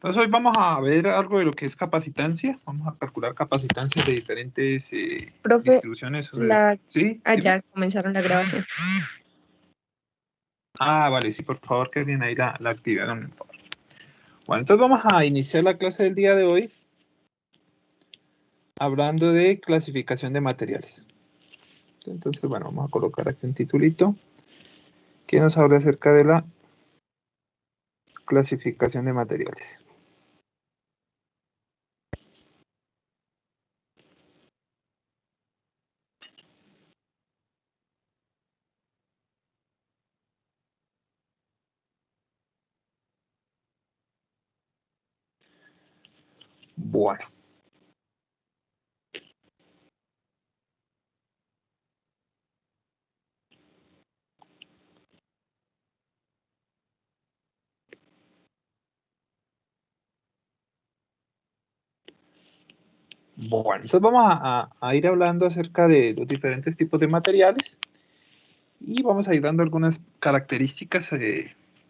Entonces hoy vamos a ver algo de lo que es capacitancia. Vamos a calcular capacitancias de diferentes Profe, distribuciones. ¿Sí? ya comenzaron la grabación. Ah, vale, sí, por favor, que bien ahí la actividad. Bueno, entonces vamos a iniciar la clase del día de hoy hablando de clasificación de materiales. Entonces, bueno, vamos a colocar aquí un titulito que nos habla acerca de la clasificación de materiales. Bueno. Bueno, entonces vamos a ir hablando acerca de los diferentes tipos de materiales y vamos a ir dando algunas características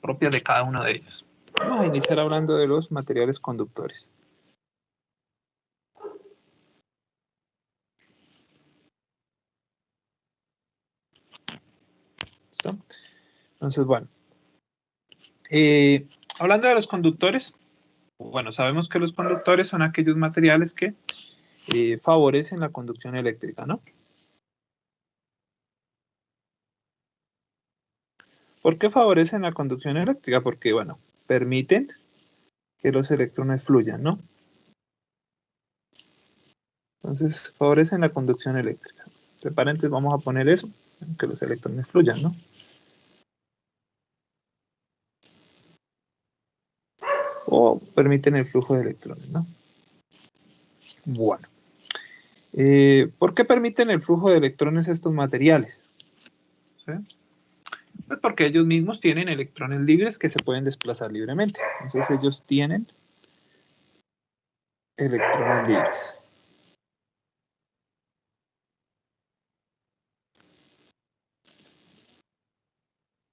propias de cada uno de ellos. Vamos a iniciar hablando de los materiales conductores. ¿Listo? Entonces, bueno, hablando de los conductores, bueno, sabemos que los conductores son aquellos materiales que favorecen la conducción eléctrica, ¿no? ¿Por qué favorecen la conducción eléctrica? Porque, bueno, permiten que los electrones fluyan, ¿no? Entonces, favorecen la conducción eléctrica. Entre paréntesis vamos a poner eso, que los electrones fluyan, ¿no? O permiten el flujo de electrones, ¿no? Bueno. ¿Por qué permiten el flujo de electrones estos materiales? ¿Sí? Pues porque ellos mismos tienen electrones libres que se pueden desplazar libremente. Entonces ellos tienen electrones libres.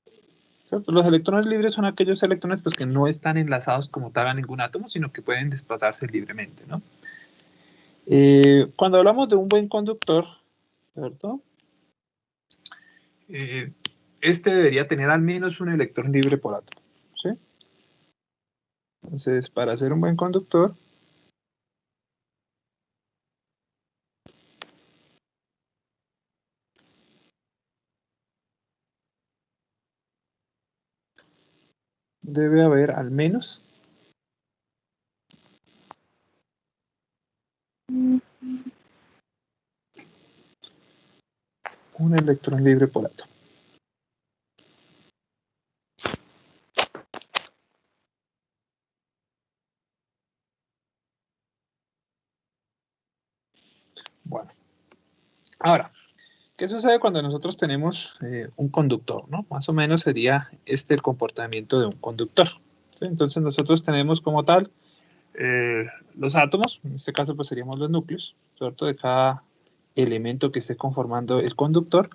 ¿Sí? Pues los electrones libres son aquellos electrones pues, que no están enlazados como tal a ningún átomo, sino que pueden desplazarse libremente, ¿no? Cuando hablamos de un buen conductor, ¿cierto? Este debería tener al menos un electrón libre por átomo, ¿sí? Entonces, para ser un buen conductor, debe haber al menos un electrón libre por átomo. Bueno, ahora, ¿qué sucede cuando nosotros tenemos un conductor, ¿no? Más o menos sería este el comportamiento de un conductor, ¿sí? Entonces nosotros tenemos como tal los átomos, en este caso pues seríamos los núcleos, ¿cierto? De cada elemento que esté conformando el conductor,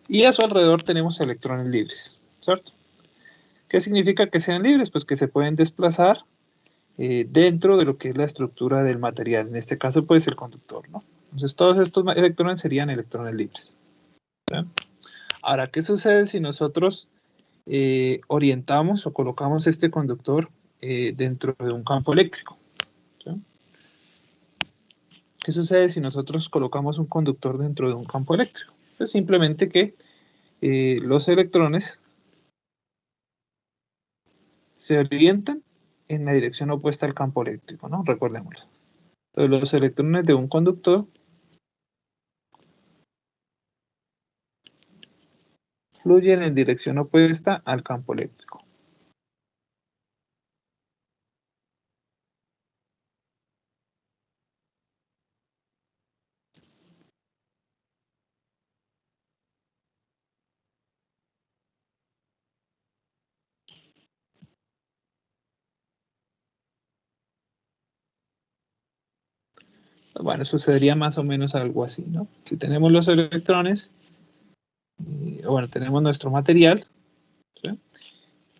y a su alrededor tenemos electrones libres, ¿cierto? ¿Qué significa que sean libres? Pues que se pueden desplazar dentro de lo que es la estructura del material, en este caso pues el conductor, ¿no? Entonces todos estos electrones serían electrones libres, ¿sí? Ahora, ¿qué sucede si nosotros orientamos o colocamos este conductor dentro de un campo eléctrico? ¿Sí? ¿Qué sucede si nosotros colocamos un conductor dentro de un campo eléctrico? Pues simplemente que los electrones se orientan en la dirección opuesta al campo eléctrico, ¿no? Recordémoslo. Entonces, los electrones de un conductor fluyen en dirección opuesta al campo eléctrico. Bueno, sucedería más o menos algo así, ¿no? Si tenemos los electrones, bueno, tenemos nuestro material, ¿sí?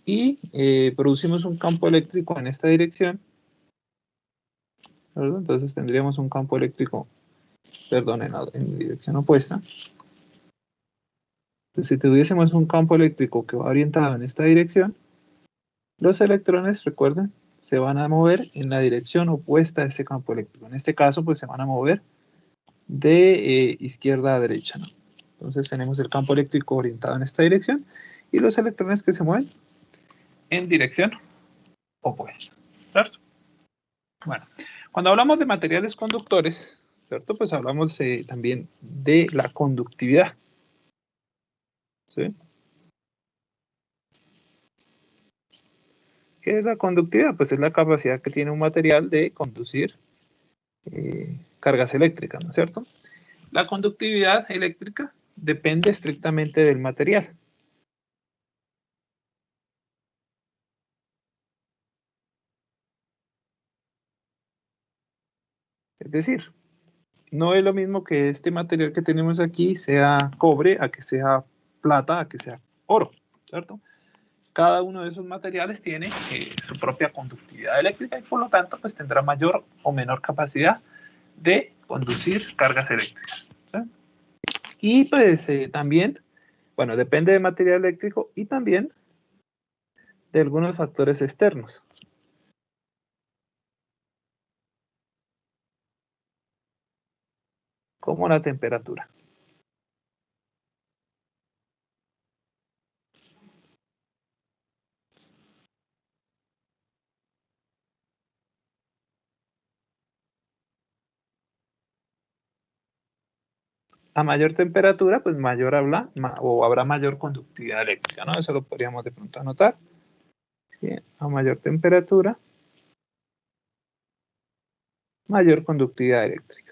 Y producimos un campo eléctrico en esta dirección, ¿verdad? Entonces tendríamos un campo eléctrico, perdón, en dirección opuesta. Entonces, si tuviésemos un campo eléctrico que va orientado en esta dirección, los electrones, recuerden, se van a mover en la dirección opuesta a ese campo eléctrico. En este caso, pues se van a mover de izquierda a derecha, ¿no? Entonces tenemos el campo eléctrico orientado en esta dirección y los electrones que se mueven en dirección opuesta, ¿cierto? Bueno, cuando hablamos de materiales conductores, ¿cierto? Pues hablamos también de la conductividad, ¿sí? ¿Qué es la conductividad? Pues es la capacidad que tiene un material de conducir cargas eléctricas, ¿no es cierto? La conductividad eléctrica depende estrictamente del material. Es decir, no es lo mismo que este material que tenemos aquí sea cobre, a que sea plata, a que sea oro, ¿cierto? Cada uno de esos materiales tiene su propia conductividad eléctrica y por lo tanto pues tendrá mayor o menor capacidad de conducir cargas eléctricas, ¿sí? Y pues también, bueno, depende del material eléctrico y también de algunos factores externos, como la temperatura. A mayor temperatura, pues mayor o habrá mayor conductividad eléctrica, ¿no? Eso lo podríamos de pronto anotar. ¿Sí? A mayor temperatura, mayor conductividad eléctrica.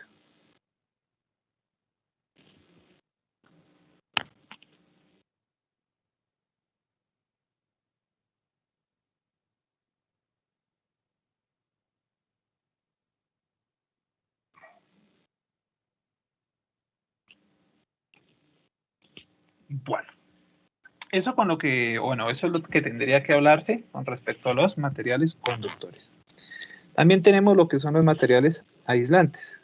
Bueno, eso con lo que, bueno, eso es lo que tendría que hablarse con respecto a los materiales conductores. También tenemos lo que son los materiales aislantes,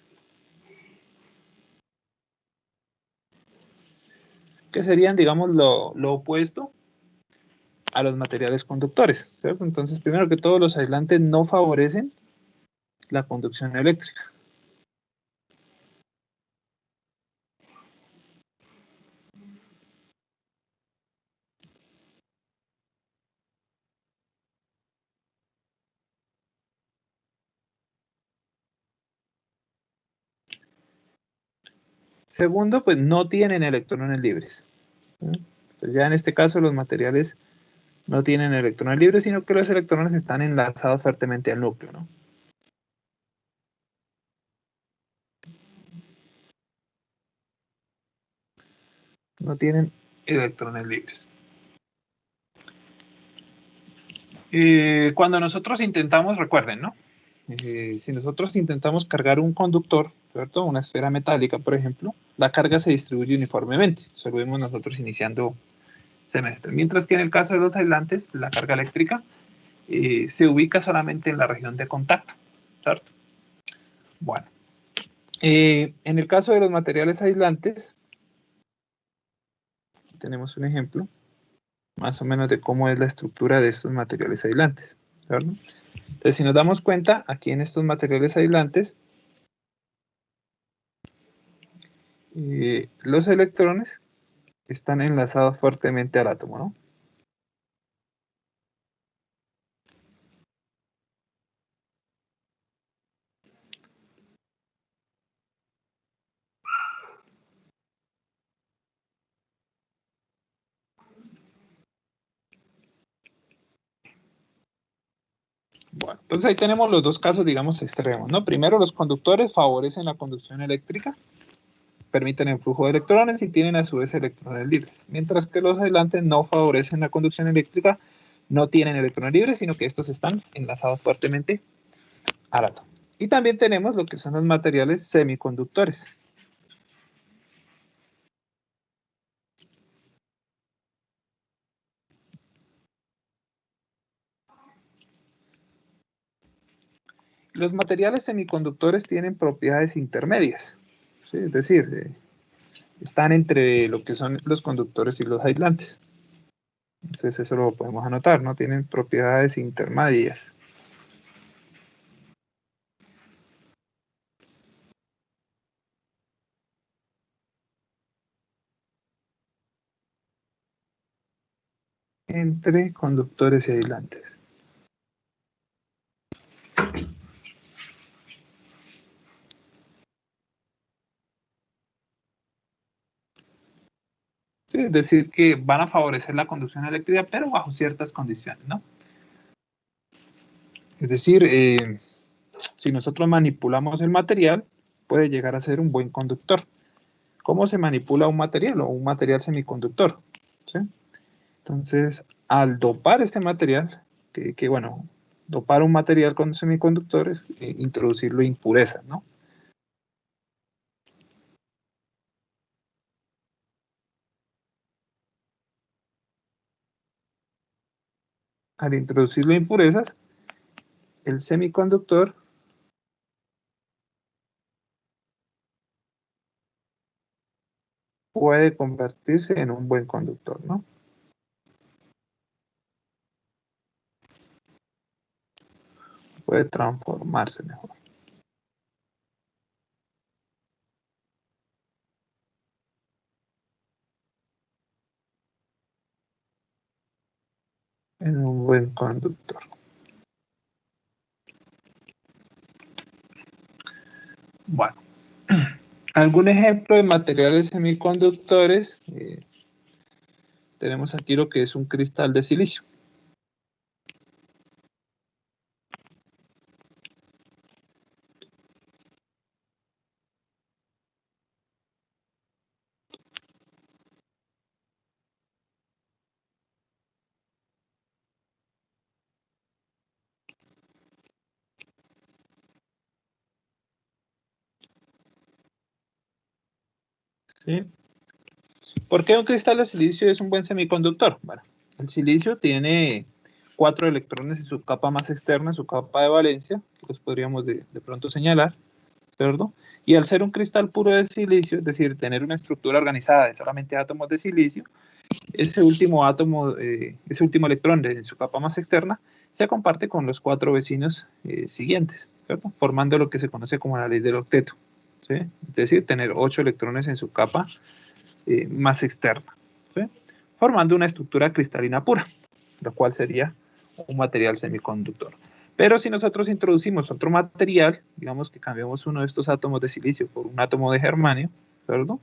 que serían, digamos, lo opuesto a los materiales conductores, ¿cierto? Entonces, primero que todo, los aislantes no favorecen la conducción eléctrica. Segundo, pues no tienen electrones libres. Pues ya en este caso los materiales no tienen electrones libres, sino que los electrones están enlazados fuertemente al núcleo, ¿no? No tienen electrones libres. Cuando nosotros intentamos, recuerden, ¿no? Si nosotros intentamos cargar un conductor, ¿cierto? Una esfera metálica, por ejemplo, la carga se distribuye uniformemente. Eso lo vimos nosotros iniciando semestre. Mientras que en el caso de los aislantes, la carga eléctrica se ubica solamente en la región de contacto, ¿cierto? Bueno, en el caso de los materiales aislantes, tenemos un ejemplo más o menos de cómo es la estructura de estos materiales aislantes, ¿cierto? Entonces, si nos damos cuenta, aquí en estos materiales aislantes, los electrones están enlazados fuertemente al átomo, ¿no? Bueno, entonces ahí tenemos los dos casos, digamos, extremos, ¿no? Primero, los conductores favorecen la conducción eléctrica, permiten el flujo de electrones y tienen a su vez electrones libres, mientras que los aislantes no favorecen la conducción eléctrica, no tienen electrones libres, sino que estos están enlazados fuertemente al átomo. Y también tenemos lo que son los materiales semiconductores. Los materiales semiconductores tienen propiedades intermedias, ¿sí? Es decir, están entre lo que son los conductores y los aislantes. Entonces eso lo podemos anotar, ¿no? Tienen propiedades intermedias. Entre conductores y aislantes. Sí, es decir, que van a favorecer la conducción eléctrica, pero bajo ciertas condiciones, ¿no? Es decir, si nosotros manipulamos el material, puede llegar a ser un buen conductor. ¿Cómo se manipula un material o un material semiconductor? ¿Sí? Entonces, al dopar este material, bueno, dopar un material con semiconductores, introducirlo impurezas, ¿no? Al introducirlo impurezas, el semiconductor puede convertirse en un buen conductor, ¿no? Puede transformarse mejor. En un buen conductor. Bueno, algún ejemplo de materiales semiconductores. Tenemos aquí lo que es un cristal de silicio. ¿Sí? ¿Por qué un cristal de silicio es un buen semiconductor? Bueno, el silicio tiene 4 electrones en su capa más externa, en su capa de valencia, que los podríamos de pronto señalar, ¿cierto? Y al ser un cristal puro de silicio, es decir, tener una estructura organizada de solamente átomos de silicio, ese último átomo, ese último electrón de su capa más externa, se comparte con los 4 vecinos siguientes, ¿cierto? Formando lo que se conoce como la ley del octeto, ¿sí? Es decir, tener 8 electrones en su capa más externa, ¿sí? Formando una estructura cristalina pura, lo cual sería un material semiconductor. Pero si nosotros introducimos otro material, digamos que cambiamos uno de estos átomos de silicio por un átomo de germanio, ¿cierto?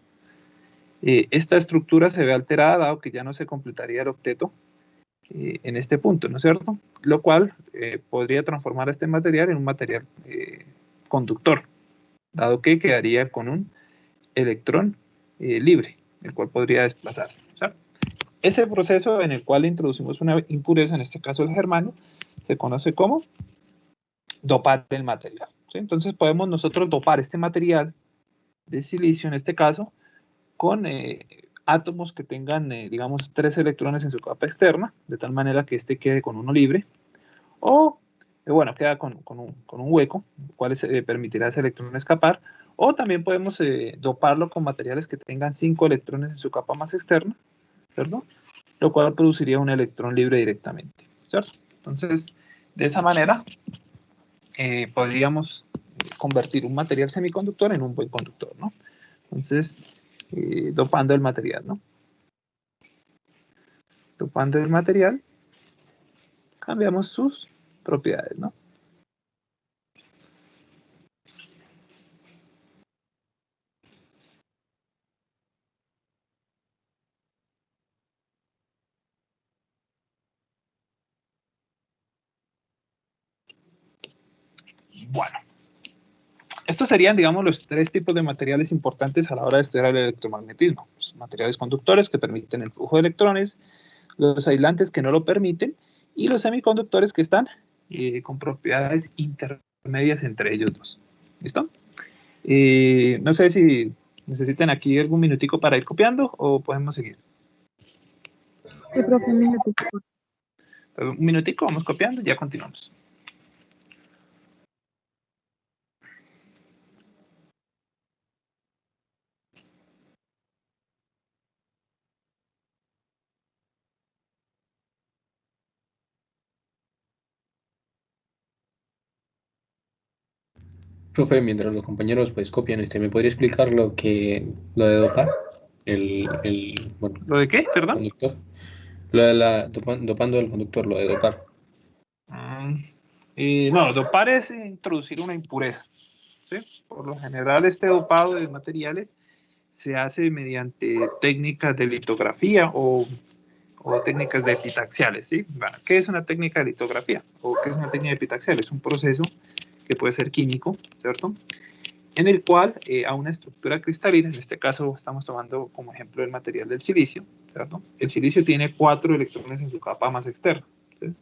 Esta estructura se ve alterada, dado que ya no se completaría el octeto en este punto, ¿no es cierto? Lo cual podría transformar este material en un material conductor, dado que quedaría con un electrón libre, el cual podría desplazarse, ¿cierto? Ese proceso en el cual introducimos una impureza, en este caso el germanio, se conoce como dopar el material, ¿sí? Entonces podemos nosotros dopar este material de silicio, en este caso, con átomos que tengan, digamos, 3 electrones en su capa externa, de tal manera que este quede con uno libre, o, bueno, queda con un hueco, el cual permitirá a ese electrón escapar, o también podemos doparlo con materiales que tengan 5 electrones en su capa más externa, ¿cierto? Lo cual produciría un electrón libre directamente, ¿cierto? Entonces, de esa manera, podríamos convertir un material semiconductor en un buen conductor, ¿no? Entonces, dopando el material, ¿no? Dopando el material, cambiamos sus propiedades, ¿no? Bueno, estos serían, digamos, los 3 tipos de materiales importantes a la hora de estudiar el electromagnetismo. Los materiales conductores que permiten el flujo de electrones, los aislantes que no lo permiten, y los semiconductores que están con propiedades intermedias entre ellos dos. ¿Listo? No sé si necesitan aquí algún minutico para ir copiando o podemos seguir. Sí, profe, un minutico. Un minutico, vamos copiando y ya continuamos. Profe, mientras los compañeros pues copian, ¿me podría explicar lo de dopar? Bueno, ¿Lo de qué? Perdón. conductor. Lo de dopando del conductor, lo de dopar. No, dopar es introducir una impureza, ¿sí? Por lo general, este dopado de materiales se hace mediante técnicas de litografía o técnicas de epitaxiales, ¿sí? Bueno, ¿qué es una técnica de litografía? ¿O qué es una técnica de epitaxial? Es un proceso que puede ser químico, ¿cierto? En el cual a una estructura cristalina, en este caso estamos tomando como ejemplo el material del silicio, ¿cierto? El silicio tiene 4 electrones en su capa más externa, ¿sí?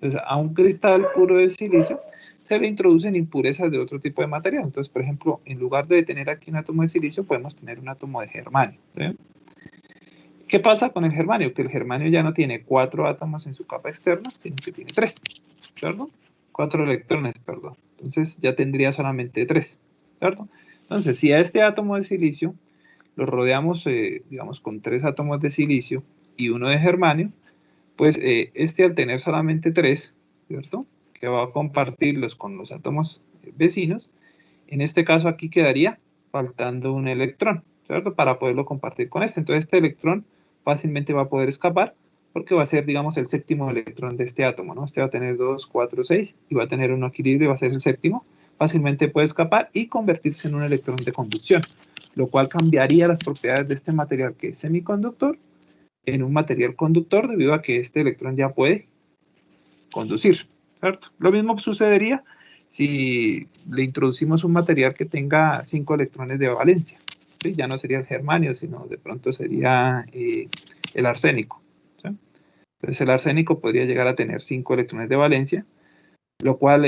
Entonces, a un cristal puro de silicio se le introducen impurezas de otro tipo de material. Entonces, por ejemplo, en lugar de tener aquí un átomo de silicio, podemos tener un átomo de germanio, ¿sí? ¿Qué pasa con el germanio? Que el germanio ya no tiene 4 átomos en su capa externa, sino que tiene 3, ¿cierto? 4 electrones, perdón. Entonces ya tendría solamente 3, ¿cierto? Entonces, si a este átomo de silicio lo rodeamos, digamos, con 3 átomos de silicio y uno de germanio, pues este al tener solamente 3, ¿cierto? Que va a compartirlos con los átomos vecinos, en este caso aquí quedaría faltando un electrón, ¿cierto? Para poderlo compartir con este. Entonces este electrón fácilmente va a poder escapar porque va a ser, digamos, el séptimo electrón de este átomo, ¿no? Este va a tener 2, 4, 6 y va a tener un equilibrio y va a ser el séptimo. Fácilmente puede escapar y convertirse en un electrón de conducción, lo cual cambiaría las propiedades de este material que es semiconductor en un material conductor debido a que este electrón ya puede conducir, ¿cierto? Lo mismo sucedería si le introducimos un material que tenga 5 electrones de valencia, ¿sí? Ya no sería el germanio, sino de pronto sería el arsénico, ¿sí? Entonces el arsénico podría llegar a tener 5 electrones de valencia, lo cual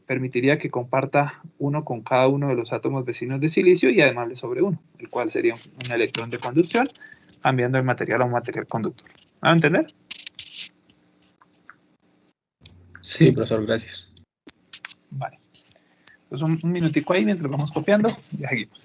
permitiría que comparta uno con cada uno de los átomos vecinos de silicio y además le sobre uno, el cual sería un electrón de conducción, cambiando el material a un material conductor. ¿Va a entender? Sí, profesor, gracias. Vale. Pues un minutico ahí mientras vamos copiando y seguimos.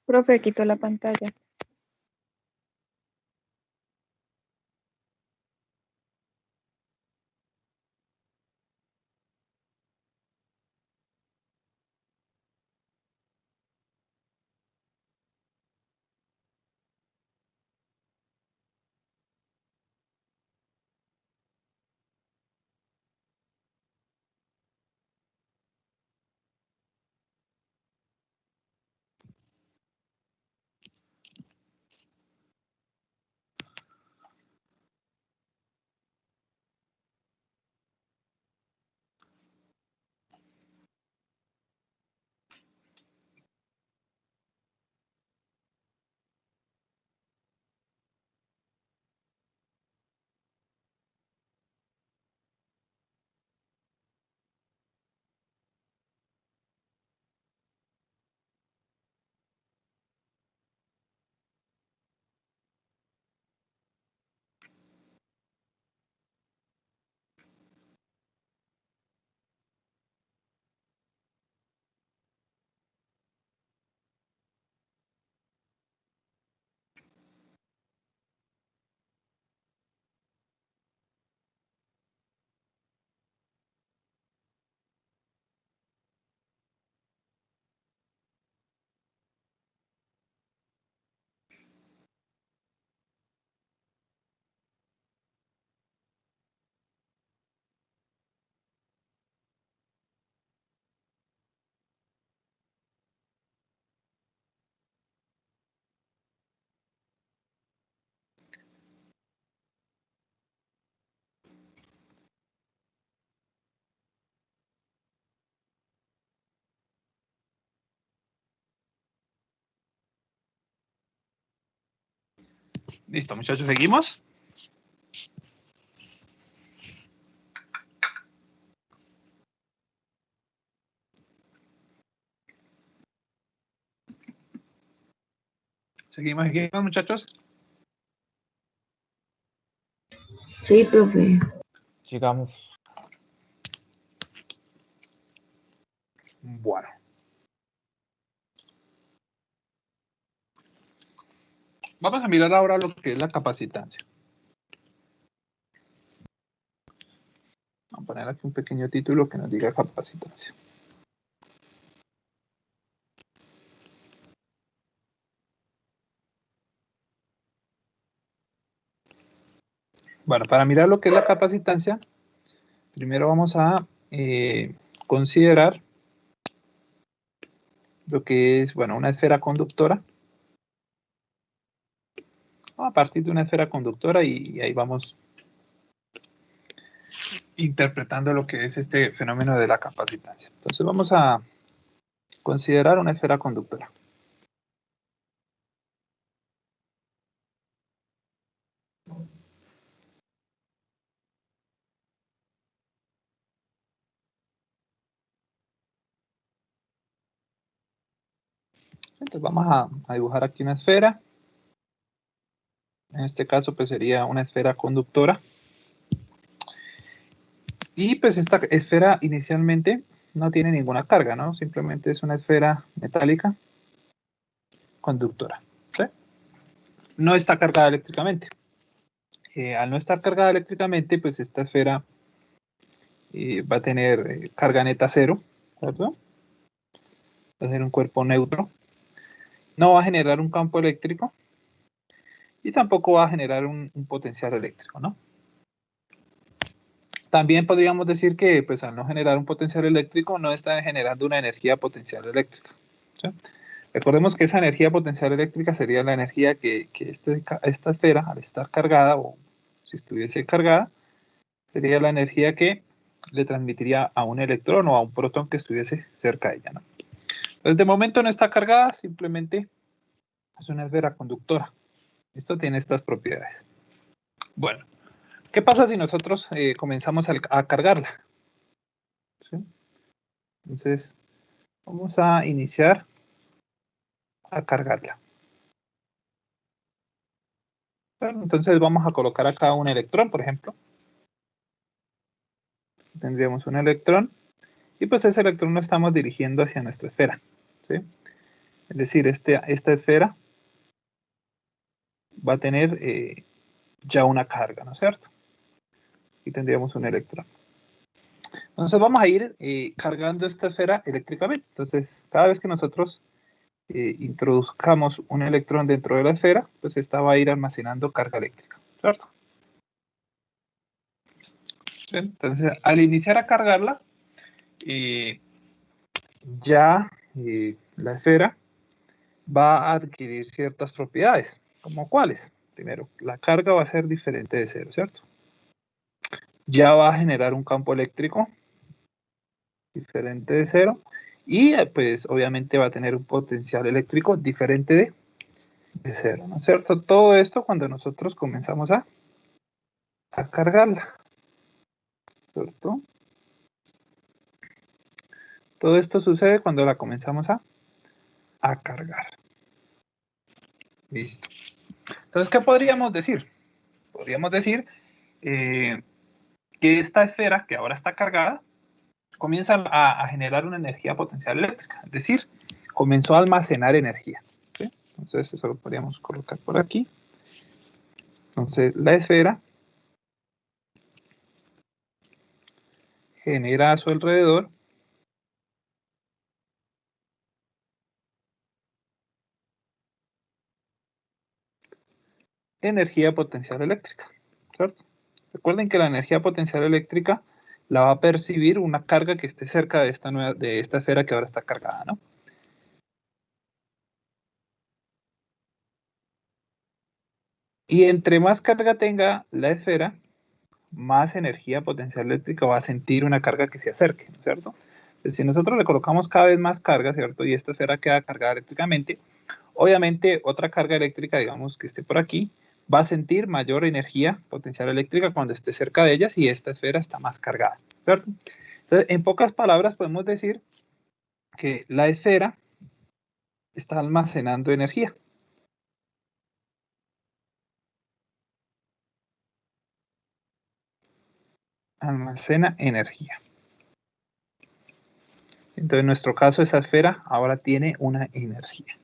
Profe, quitó la pantalla. Listo, muchachos, seguimos. ¿Seguimos aquí, muchachos? Sí, profe. Sigamos. Bueno. Vamos a mirar ahora lo que es la capacitancia. Vamos a poner aquí un pequeño título que nos diga capacitancia. Bueno, para mirar lo que es la capacitancia, primero vamos a considerar lo que es, bueno, una esfera conductora. A partir de una esfera conductora y ahí vamos interpretando lo que es este fenómeno de la capacitancia. Entonces vamos a considerar una esfera conductora. Entonces vamos a dibujar aquí una esfera. En este caso pues sería una esfera conductora. Y pues esta esfera inicialmente no tiene ninguna carga, ¿no? Simplemente es una esfera metálica conductora. ¿Sí? No está cargada eléctricamente. Al no estar cargada eléctricamente, pues esta esfera va a tener carga neta cero, ¿cierto? Va a ser un cuerpo neutro. No va a generar un campo eléctrico y tampoco va a generar un potencial eléctrico, ¿no? También podríamos decir que pues, al no generar un potencial eléctrico no está generando una energía potencial eléctrica. ¿Sí? Recordemos que esa energía potencial eléctrica sería la energía que esta esfera, al estar cargada o si estuviese cargada, sería la energía que le transmitiría a un electrón o a un protón que estuviese cerca de ella, ¿no? Entonces, de momento no está cargada, simplemente es una esfera conductora. Esto tiene estas propiedades. Bueno, ¿qué pasa si nosotros comenzamos a cargarla? ¿Sí? Entonces, vamos a iniciar a cargarla. Bueno, entonces vamos a colocar acá un electrón, por ejemplo. Tendríamos un electrón y pues ese electrón lo estamos dirigiendo hacia nuestra esfera. ¿Sí? Es decir, esta esfera va a tener ya una carga, ¿no es cierto? Aquí tendríamos un electrón. Entonces vamos a ir cargando esta esfera eléctricamente. Entonces, cada vez que nosotros introduzcamos un electrón dentro de la esfera, pues esta va a ir almacenando carga eléctrica, ¿cierto? Entonces, al iniciar a cargarla, ya la esfera va a adquirir ciertas propiedades, como cuáles. Primero, la carga va a ser diferente de cero, ¿cierto? Ya va a generar un campo eléctrico diferente de cero y pues obviamente va a tener un potencial eléctrico diferente de cero, ¿no es cierto? Todo esto cuando nosotros comenzamos a cargarla, ¿cierto? Todo esto sucede cuando la comenzamos a cargar. Listo. Entonces, ¿qué podríamos decir? Podríamos decir que esta esfera, que ahora está cargada, comienza a generar una energía potencial eléctrica. Es decir, comenzó a almacenar energía. ¿Sí? Entonces, eso lo podríamos colocar por aquí. Entonces, la esfera genera a su alrededor energía potencial eléctrica, ¿cierto? Recuerden que la energía potencial eléctrica la va a percibir una carga que esté cerca de esta esfera que ahora está cargada, ¿no? Y entre más carga tenga la esfera, más energía potencial eléctrica va a sentir una carga que se acerque, ¿no es cierto? Entonces, si nosotros le colocamos cada vez más carga, ¿cierto? Y esta esfera queda cargada eléctricamente, obviamente otra carga eléctrica, digamos que esté por aquí, va a sentir mayor energía potencial eléctrica cuando esté cerca de ella si esta esfera está más cargada, ¿cierto? Entonces, en pocas palabras podemos decir que la esfera está almacenando energía. almacena energía. Entonces, en nuestro caso, esa esfera ahora tiene una energía.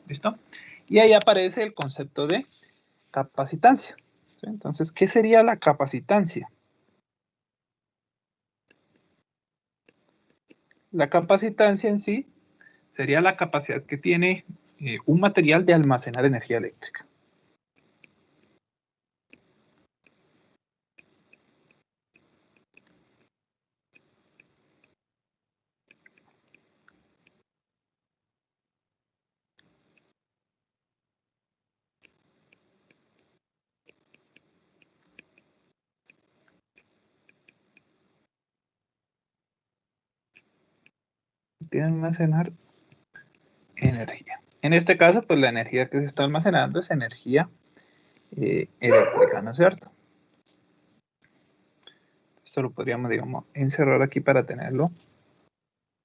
¿Listo? Y ahí aparece el concepto de capacitancia. ¿Sí? Entonces, ¿qué sería la capacitancia? La capacitancia en sí sería la capacidad que tiene un material de almacenar energía eléctrica. De almacenar energía. En este caso, pues la energía que se está almacenando es energía eléctrica, ¿no es cierto? Esto lo podríamos, digamos, encerrar aquí para tenerlo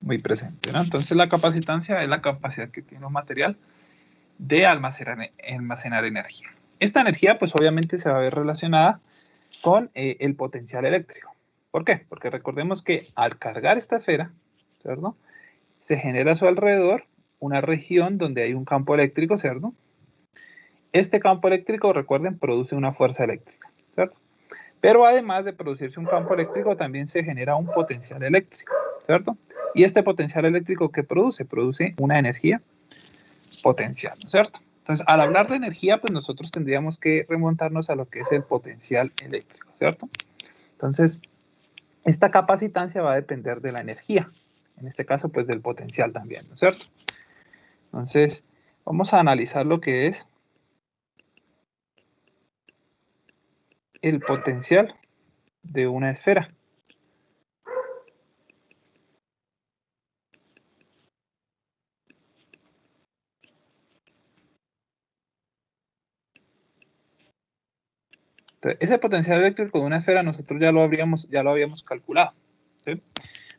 muy presente, ¿no? Entonces la capacitancia es la capacidad que tiene un material de almacenar energía. Esta energía, pues obviamente se va a ver relacionada con el potencial eléctrico. ¿Por qué? Porque recordemos que al cargar esta esfera, ¿cierto? Se genera a su alrededor una región donde hay un campo eléctrico, ¿cierto? Este campo eléctrico, recuerden, produce una fuerza eléctrica, ¿cierto? Pero además de producirse un campo eléctrico, también se genera un potencial eléctrico, ¿cierto? Y este potencial eléctrico, ¿qué produce? Produce una energía potencial, ¿no es cierto? Entonces, al hablar de energía, pues nosotros tendríamos que remontarnos a lo que es el potencial eléctrico, ¿cierto? Entonces, esta capacitancia va a depender de la energía, en este caso, pues del potencial también, ¿no es cierto? Entonces, vamos a analizar lo que es el potencial de una esfera. Entonces, ese potencial eléctrico de una esfera nosotros ya lo habíamos calculado, ¿sí?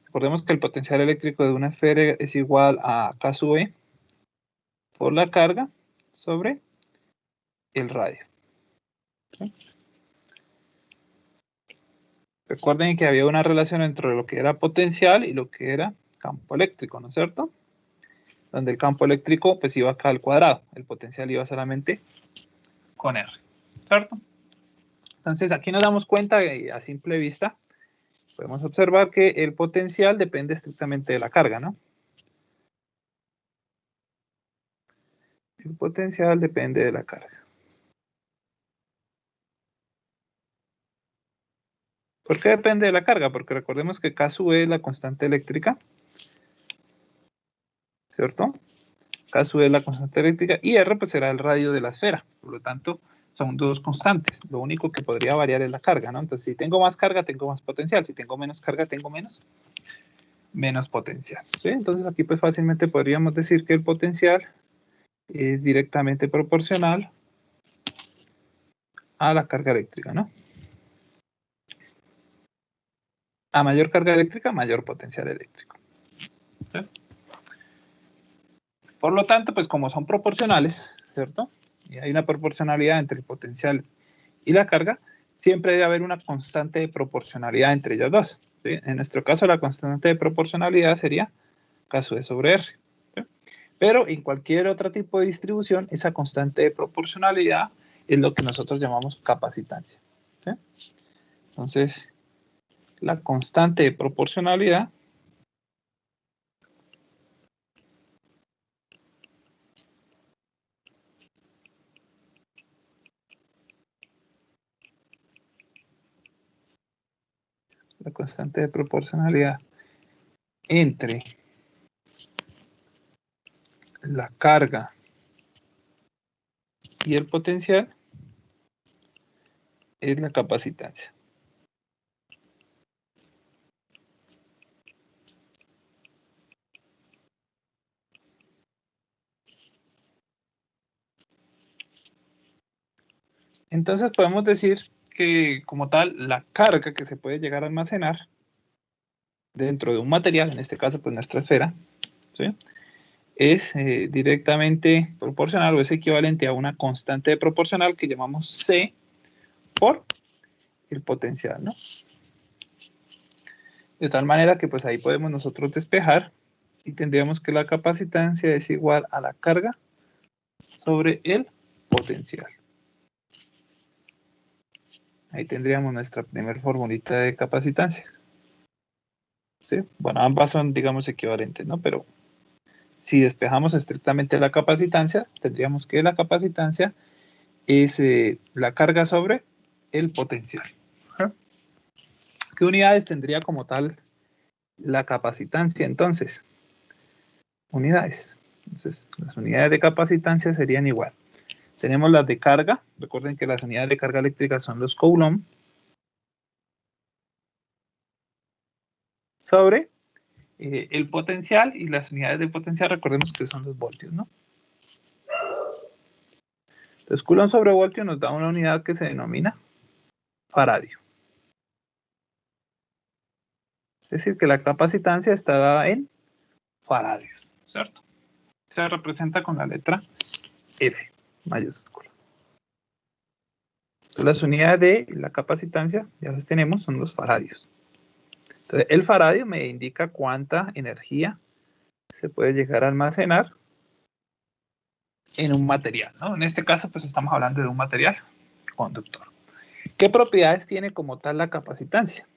Recordemos que el potencial eléctrico de una esfera es igual a K sub E por la carga sobre el radio. ¿Sí? Recuerden que había una relación entre lo que era potencial y lo que era campo eléctrico, ¿no es cierto? Donde el campo eléctrico pues iba acá al cuadrado, el potencial iba solamente con R, ¿cierto? Entonces aquí nos damos cuenta a simple vista, podemos observar que el potencial depende estrictamente de la carga, ¿no? El potencial depende de la carga. ¿Por qué depende de la carga? Porque recordemos que K sub E es la constante eléctrica, ¿cierto? K sub E es la constante eléctrica y R pues será el radio de la esfera. Por lo tanto, son dos constantes. Lo único que podría variar es la carga, ¿no? Entonces, si tengo más carga, tengo más potencial. Si tengo menos carga, tengo menos potencial, ¿sí? Entonces, aquí pues fácilmente podríamos decir que el potencial es directamente proporcional a la carga eléctrica, ¿no? A mayor carga eléctrica, mayor potencial eléctrico. ¿Sí? Por lo tanto, pues como son proporcionales, ¿cierto? Y hay una proporcionalidad entre el potencial y la carga, siempre debe haber una constante de proporcionalidad entre ellas dos, ¿sí? En nuestro caso, la constante de proporcionalidad sería K sub E sobre R. ¿Sí? Pero en cualquier otro tipo de distribución, esa constante de proporcionalidad es lo que nosotros llamamos capacitancia. ¿Sí? Entonces, la constante de proporcionalidad entre la carga y el potencial es la capacitancia. Entonces podemos decir que como tal la carga que se puede llegar a almacenar dentro de un material, en este caso pues nuestra esfera, ¿sí? Es directamente proporcional o es equivalente a una constante proporcional que llamamos C por el potencial, ¿no? De tal manera que pues ahí podemos nosotros despejar y tendríamos que la capacitancia es igual a la carga sobre el potencial. Ahí tendríamos nuestra primera formulita de capacitancia. ¿Sí? Bueno, ambas son, digamos, equivalentes, ¿no? Pero si despejamos estrictamente la capacitancia, tendríamos que la capacitancia es la carga sobre el potencial. ¿Ah? ¿Qué unidades tendría como tal la capacitancia entonces? Unidades. Entonces, las unidades de capacitancia serían igual. Tenemos las de carga. Recuerden que las unidades de carga eléctrica son los coulomb. Sobre el potencial, y las unidades de potencial, recordemos que son los voltios, ¿no? Entonces, coulomb sobre voltio nos da una unidad que se denomina faradio. Es decir, que la capacitancia está dada en faradios, ¿cierto? Se representa con la letra F mayúscula. Entonces, las unidades de la capacitancia, ya las tenemos, son los faradios. Entonces, el faradio me indica cuánta energía se puede llegar a almacenar en un material, ¿no? En este caso, pues estamos hablando de un material conductor. ¿Qué propiedades tiene como tal la capacitancia?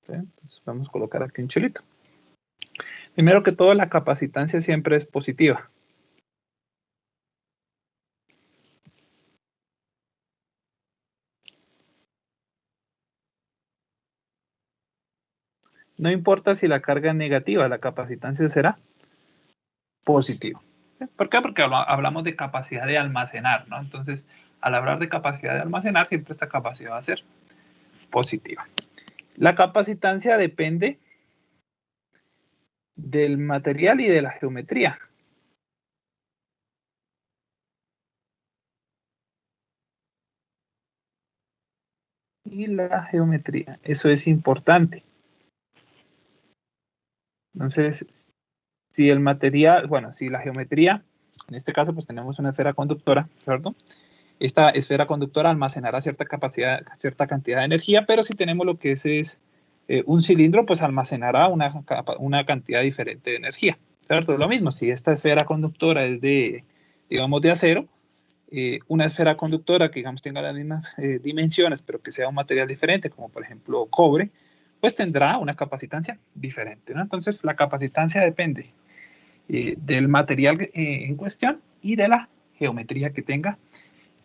¿Sí? Entonces, vamos a colocar aquí un chilito. Primero que todo, la capacitancia siempre es positiva. No importa si la carga es negativa, la capacitancia será positiva. ¿Por qué? Porque hablamos de capacidad de almacenar, ¿no? Entonces, al hablar de capacidad de almacenar, siempre esta capacidad va a ser positiva. La capacitancia depende del material y de la geometría. Y la geometría, eso es importante. Entonces, si el material, bueno, si la geometría, en este caso pues tenemos una esfera conductora, ¿cierto? Esta esfera conductora almacenará cierta capacidad, cierta cantidad de energía, pero si tenemos lo que es un cilindro, pues almacenará una cantidad diferente de energía, ¿cierto? Lo mismo, si esta esfera conductora es de, digamos, de acero, una esfera conductora que, digamos, tenga las mismas dimensiones, pero que sea un material diferente, como por ejemplo cobre, pues tendrá una capacitancia diferente, ¿no? Entonces, la capacitancia depende del material en cuestión y de la geometría que tenga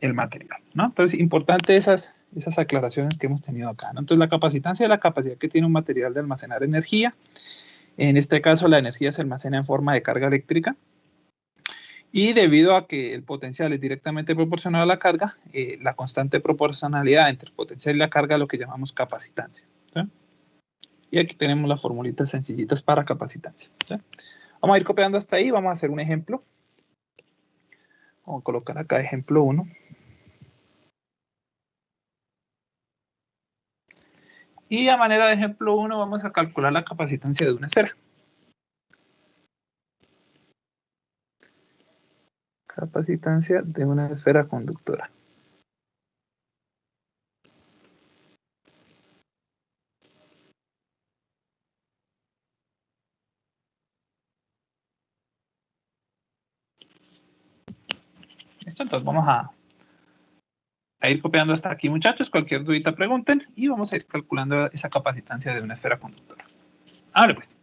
el material, ¿no? Entonces, importante esas aclaraciones que hemos tenido acá, ¿no? Entonces, la capacitancia es la capacidad que tiene un material de almacenar energía. En este caso, la energía se almacena en forma de carga eléctrica. Y debido a que el potencial es directamente proporcional a la carga, la constante proporcionalidad entre el potencial y la carga es lo que llamamos capacitancia. ¿Sí? Y aquí tenemos las formulitas sencillitas para capacitancia. ¿Sí? Vamos a ir copiando hasta ahí, vamos a hacer un ejemplo. Vamos a colocar acá ejemplo 1. Y a manera de ejemplo 1 vamos a calcular la capacitancia de una esfera. Capacitancia de una esfera conductora. ¿Listo? Entonces vamos a ir copiando hasta aquí, muchachos. Cualquier dudita pregunten y vamos a ir calculando esa capacitancia de una esfera conductora. Ahora pues.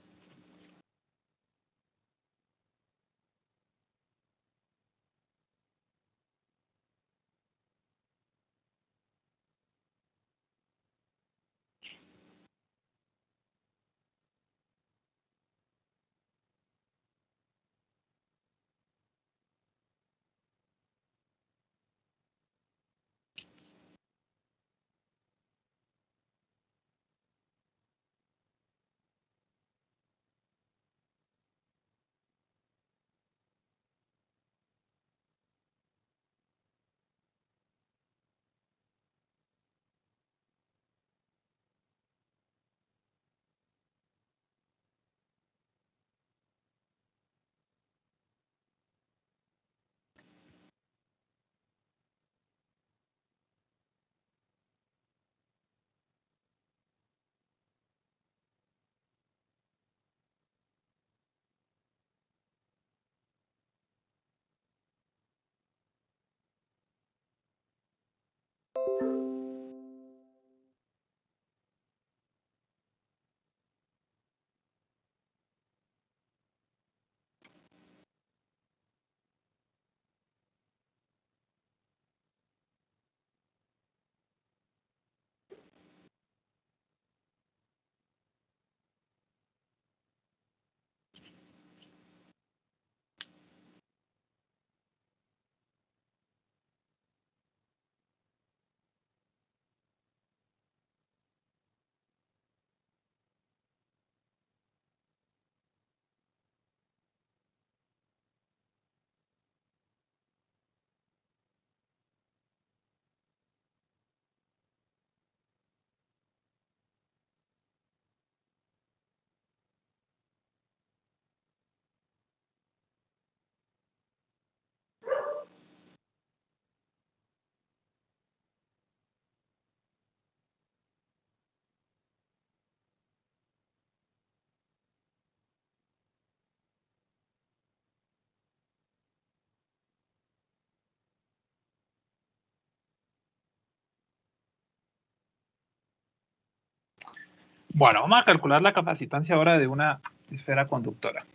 Bueno, vamos a calcular la capacitancia ahora de una esfera conductora.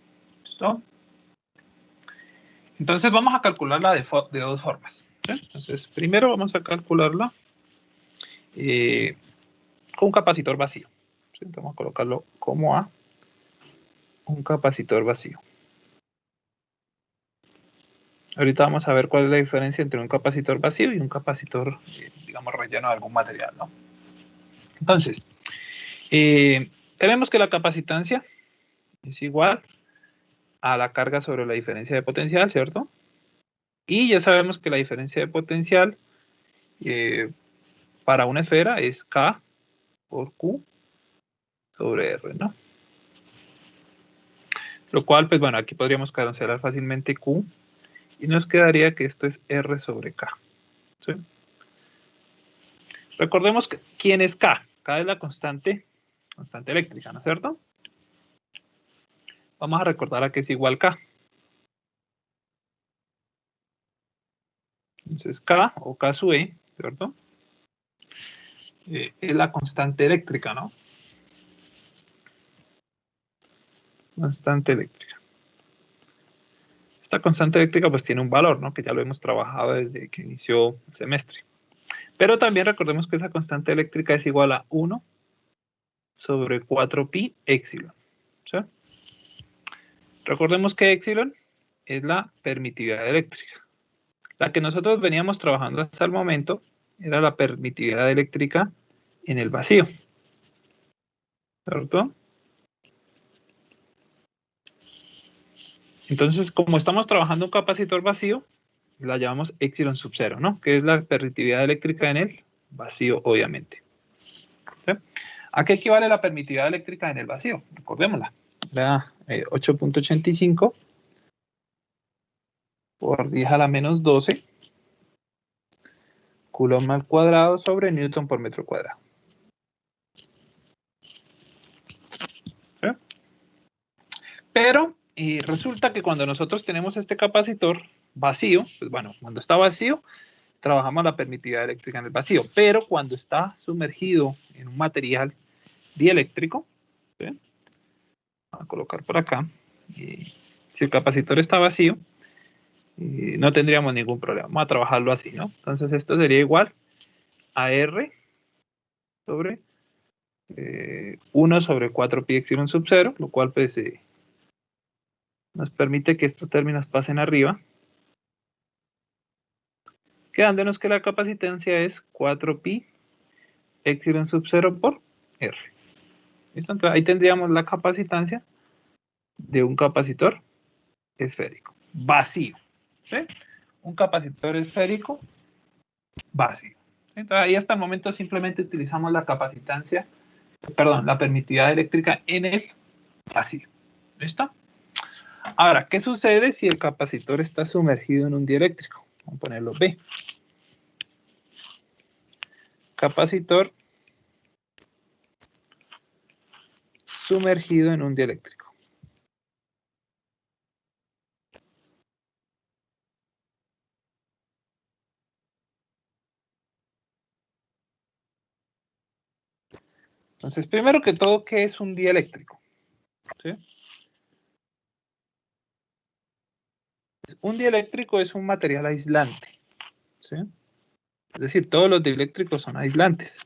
¿Listo? Entonces vamos a calcularla de dos formas. ¿Sí? Entonces, primero vamos a calcularla con un capacitor vacío. ¿Sí? Entonces, vamos a colocarlo como a un capacitor vacío. Ahorita vamos a ver cuál es la diferencia entre un capacitor vacío y un capacitor, digamos, relleno de algún material, ¿no? Entonces, tenemos que la capacitancia es igual a la carga sobre la diferencia de potencial, ¿cierto? Y ya sabemos que la diferencia de potencial para una esfera es K por Q sobre R, ¿no? Lo cual, pues bueno, aquí podríamos cancelar fácilmente Q y nos quedaría que esto es R sobre K. ¿Sí? Recordemos que, ¿quién es K? K es la constante eléctrica, ¿no es cierto? Vamos a recordar a qué es igual K. Entonces K o K sub E, ¿cierto? Es la constante eléctrica, ¿no? Constante eléctrica. Esta constante eléctrica pues tiene un valor, ¿no? Que ya lo hemos trabajado desde que inició el semestre. Pero también recordemos que esa constante eléctrica es igual a 1 sobre 4pi épsilon. ¿Sí? Recordemos que épsilon es la permitividad eléctrica. La que nosotros veníamos trabajando hasta el momento era la permitividad eléctrica en el vacío. ¿Cierto? Entonces, como estamos trabajando un capacitor vacío, la llamamos épsilon sub 0, ¿no? Que es la permitividad eléctrica en el vacío, obviamente. ¿Sí? ¿A qué equivale la permitividad eléctrica en el vacío? Recordémosla. Era 8.85 por 10 a la menos 12 coulomb al cuadrado sobre newton por metro cuadrado. ¿Sí? Pero resulta que cuando nosotros tenemos este capacitor vacío, pues bueno, cuando está vacío, trabajamos la permitividad eléctrica en el vacío, pero cuando está sumergido en un material dieléctrico, ¿sí? Voy a colocar por acá, si el capacitor está vacío, no tendríamos ningún problema. Vamos a trabajarlo así, ¿no? Entonces esto sería igual a R sobre 1 sobre 4 pi epsilon sub 0, lo cual pues nos permite que estos términos pasen arriba, quedándonos que la capacitancia es 4 pi epsilon sub 0 por R. ¿Listo? Entonces ahí tendríamos la capacitancia de un capacitor esférico vacío. ¿Sí? Un capacitor esférico vacío. Entonces ahí hasta el momento simplemente utilizamos la capacitancia, perdón, la permitividad eléctrica en el vacío. ¿Listo? Ahora, ¿qué sucede si el capacitor está sumergido en un dieléctrico? Vamos a ponerlo B. Capacitor sumergido en un dieléctrico. Entonces, primero que todo, ¿qué es un dieléctrico? ¿Sí? Un dieléctrico es un material aislante. ¿Sí? Es decir, todos los dieléctricos son aislantes.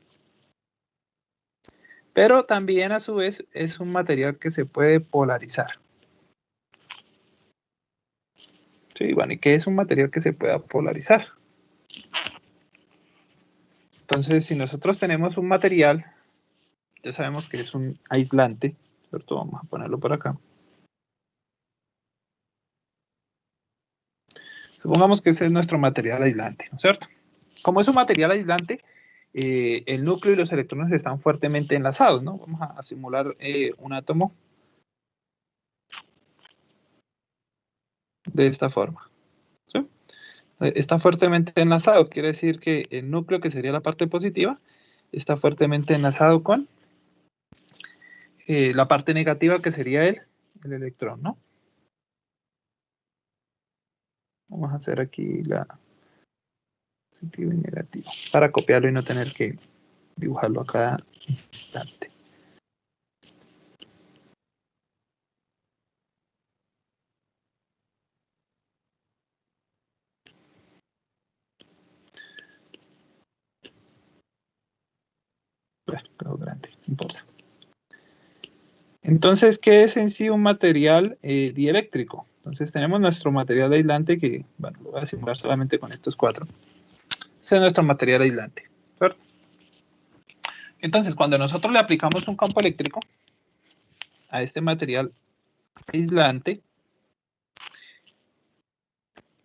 Pero también a su vez es un material que se puede polarizar. Sí, bueno, ¿y qué es un material que se pueda polarizar? Entonces, si nosotros tenemos un material, ya sabemos que es un aislante, ¿cierto? Vamos a ponerlo por acá. Supongamos que ese es nuestro material aislante, ¿no es cierto? Como es un material aislante, el núcleo y los electrones están fuertemente enlazados, ¿no? Vamos a simular un átomo de esta forma. ¿Sí? Está fuertemente enlazado, quiere decir que el núcleo, que sería la parte positiva, está fuertemente enlazado con la parte negativa, que sería el electrón, ¿no? Vamos a hacer aquí la positivo y negativo para copiarlo y no tener que dibujarlo a cada instante. Bueno, quedó grande, no importa. Entonces, ¿qué es en sí un material dieléctrico? Entonces, tenemos nuestro material aislante que, bueno, lo voy a simular solamente con estos 4. Ese es nuestro material aislante, ¿cierto? Entonces, cuando nosotros le aplicamos un campo eléctrico a este material aislante,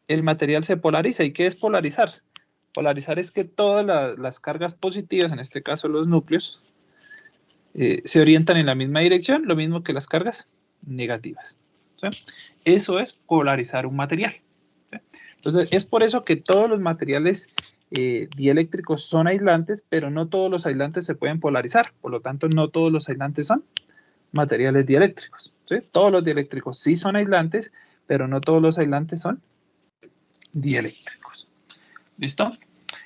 el material se polariza. ¿Y qué es polarizar? Polarizar es que todas las cargas positivas, en este caso los núcleos, se orientan en la misma dirección, lo mismo que las cargas negativas. ¿Sí? Eso es polarizar un material. ¿Sí? Entonces, es por eso que todos los materiales dieléctricos son aislantes, pero no todos los aislantes se pueden polarizar. Por lo tanto, no todos los aislantes son materiales dieléctricos. ¿Sí? Todos los dieléctricos sí son aislantes, pero no todos los aislantes son dieléctricos. ¿Listo?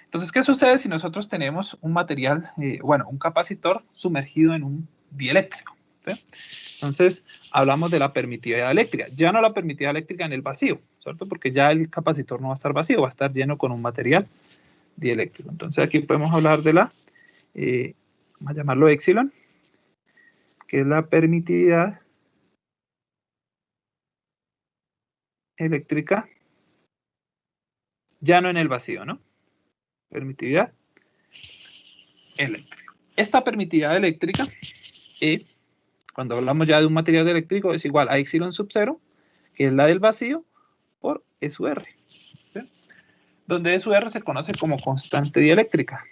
Entonces, ¿qué sucede si nosotros tenemos un material, un capacitor sumergido en un dieléctrico? ¿Sí? Entonces, hablamos de la permitividad eléctrica. Ya no la permitividad eléctrica en el vacío, ¿cierto? Porque ya el capacitor no va a estar vacío, va a estar lleno con un material dieléctrico. Entonces, aquí podemos hablar de la, vamos a llamarlo epsilon, que es la permitividad eléctrica, ya no en el vacío, ¿no? Permitividad eléctrica. Esta permitividad eléctrica, cuando hablamos ya de un material eléctrico, es igual a epsilon sub 0, que es la del vacío, por E sub R. ¿Sí? Donde E sub R se conoce como constante dieléctrica.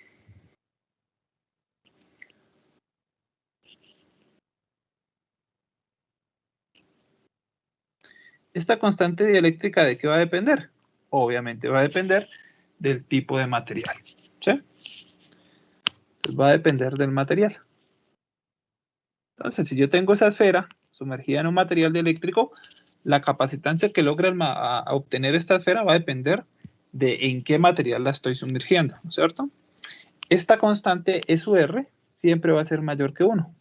¿Esta constante dieléctrica de qué va a depender? Obviamente va a depender del tipo de material. ¿Sí? Entonces va a depender del material. Entonces, si yo tengo esa esfera sumergida en un material dieléctrico, la capacitancia que logra a obtener esta esfera va a depender de en qué material la estoy sumergiendo, ¿no es cierto? Esta constante E sub R siempre va a ser mayor que 1.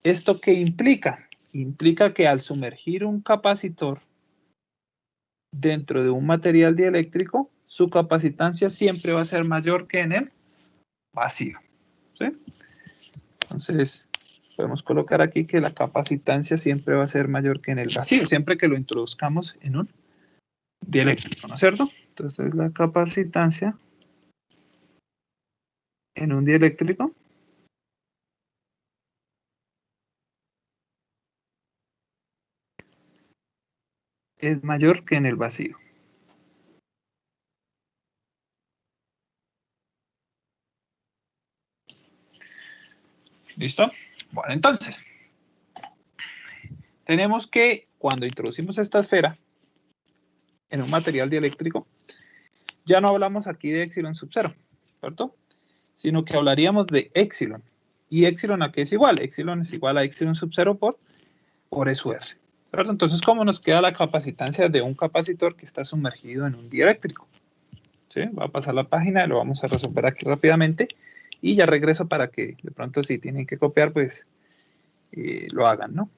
¿Esto qué implica? Implica que al sumergir un capacitor dentro de un material dieléctrico, su capacitancia siempre va a ser mayor que en el vacío. ¿Sí? Entonces, podemos colocar aquí que la capacitancia siempre va a ser mayor que en el vacío, siempre que lo introduzcamos en un dieléctrico, ¿no es cierto? Entonces, la capacitancia en un dieléctrico es mayor que en el vacío. ¿Listo? Bueno, entonces, tenemos que cuando introducimos esta esfera en un material dieléctrico, ya no hablamos aquí de epsilon sub 0, ¿cierto? Sino que hablaríamos de epsilon. ¿Y epsilon a qué es igual? Epsilon es igual a epsilon sub 0 por E sub R. ¿Cierto? Entonces, ¿cómo nos queda la capacitancia de un capacitor que está sumergido en un dieléctrico? ¿Sí? Va a pasar la página, lo vamos a resolver aquí rápidamente y ya regreso para que de pronto si tienen que copiar, pues lo hagan, ¿no?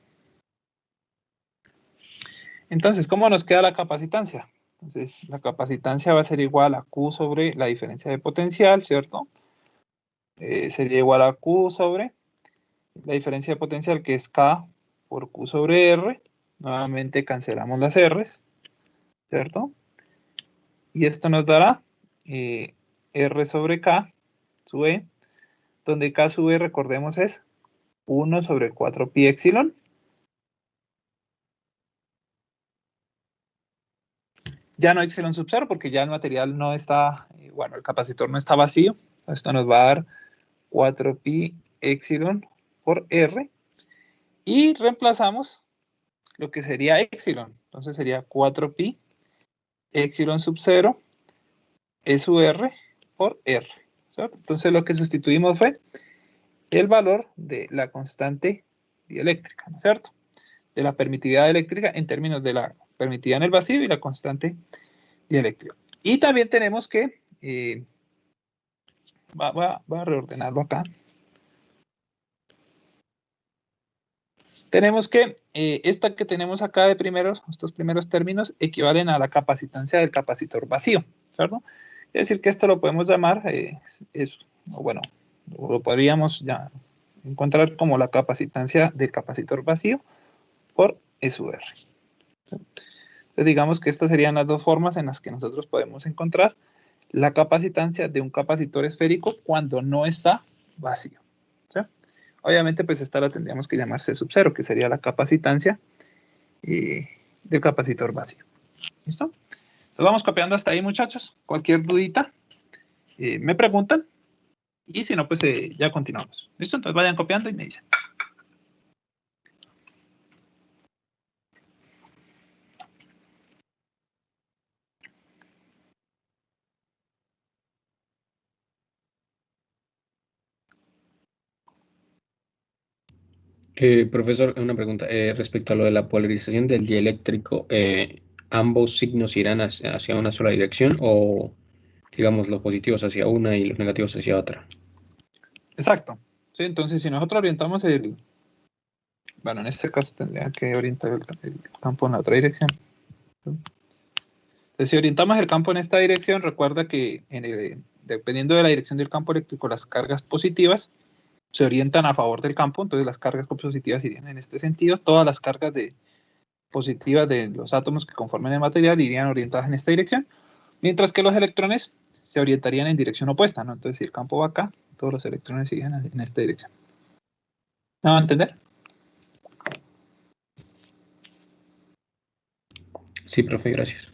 Entonces, ¿cómo nos queda la capacitancia? Entonces, la capacitancia va a ser igual a Q sobre la diferencia de potencial, ¿cierto? Sería igual a Q sobre la diferencia de potencial, que es K por Q sobre R. Nuevamente cancelamos las R's, ¿cierto? Y esto nos dará R sobre K sub E, donde K sub E, recordemos, es 1 sobre 4 pi epsilon. Ya no epsilon sub 0 porque ya el material no está, el capacitor no está vacío. Esto nos va a dar 4 pi epsilon por R. Y reemplazamos lo que sería epsilon. Entonces sería 4 pi epsilon sub 0 E sub R por R. ¿Cierto? Entonces lo que sustituimos fue el valor de la constante dieléctrica, ¿no es cierto? De la permitividad eléctrica en términos de la permitividad en el vacío y la constante dieléctrica. Y también tenemos que, voy a reordenarlo acá. Tenemos que, esta que tenemos acá de primeros, estos primeros términos equivalen a la capacitancia del capacitor vacío, ¿cierto? Es decir que esto lo podemos llamar, lo podríamos ya encontrar como la capacitancia del capacitor vacío por SUR. Entonces digamos que estas serían las dos formas en las que nosotros podemos encontrar la capacitancia de un capacitor esférico cuando no está vacío. ¿Sí? Obviamente pues esta la tendríamos que llamar C sub 0, que sería la capacitancia del capacitor vacío. ¿Listo? Entonces vamos copiando hasta ahí, muchachos. Cualquier dudita, me preguntan. Y si no, pues ya continuamos. ¿Listo? Entonces vayan copiando y me dicen. Profesor, una pregunta. Respecto a lo de la polarización del dieléctrico, ¿ambos signos irán hacia una sola dirección o, digamos, los positivos hacia una y los negativos hacia otra? Exacto. ¿Sí? Entonces, si nosotros orientamos bueno, en este caso tendría que orientar el campo en la otra dirección. Entonces, si orientamos el campo en esta dirección, recuerda que dependiendo de la dirección del campo eléctrico, las cargas positivas se orientan a favor del campo, entonces las cargas positivas irían en este sentido, todas las cargas positivas de los átomos que conforman el material irían orientadas en esta dirección, mientras que los electrones se orientarían en dirección opuesta, ¿no? Entonces, si el campo va acá, todos los electrones irían en esta dirección. ¿Me va a entender? Sí, profe, gracias.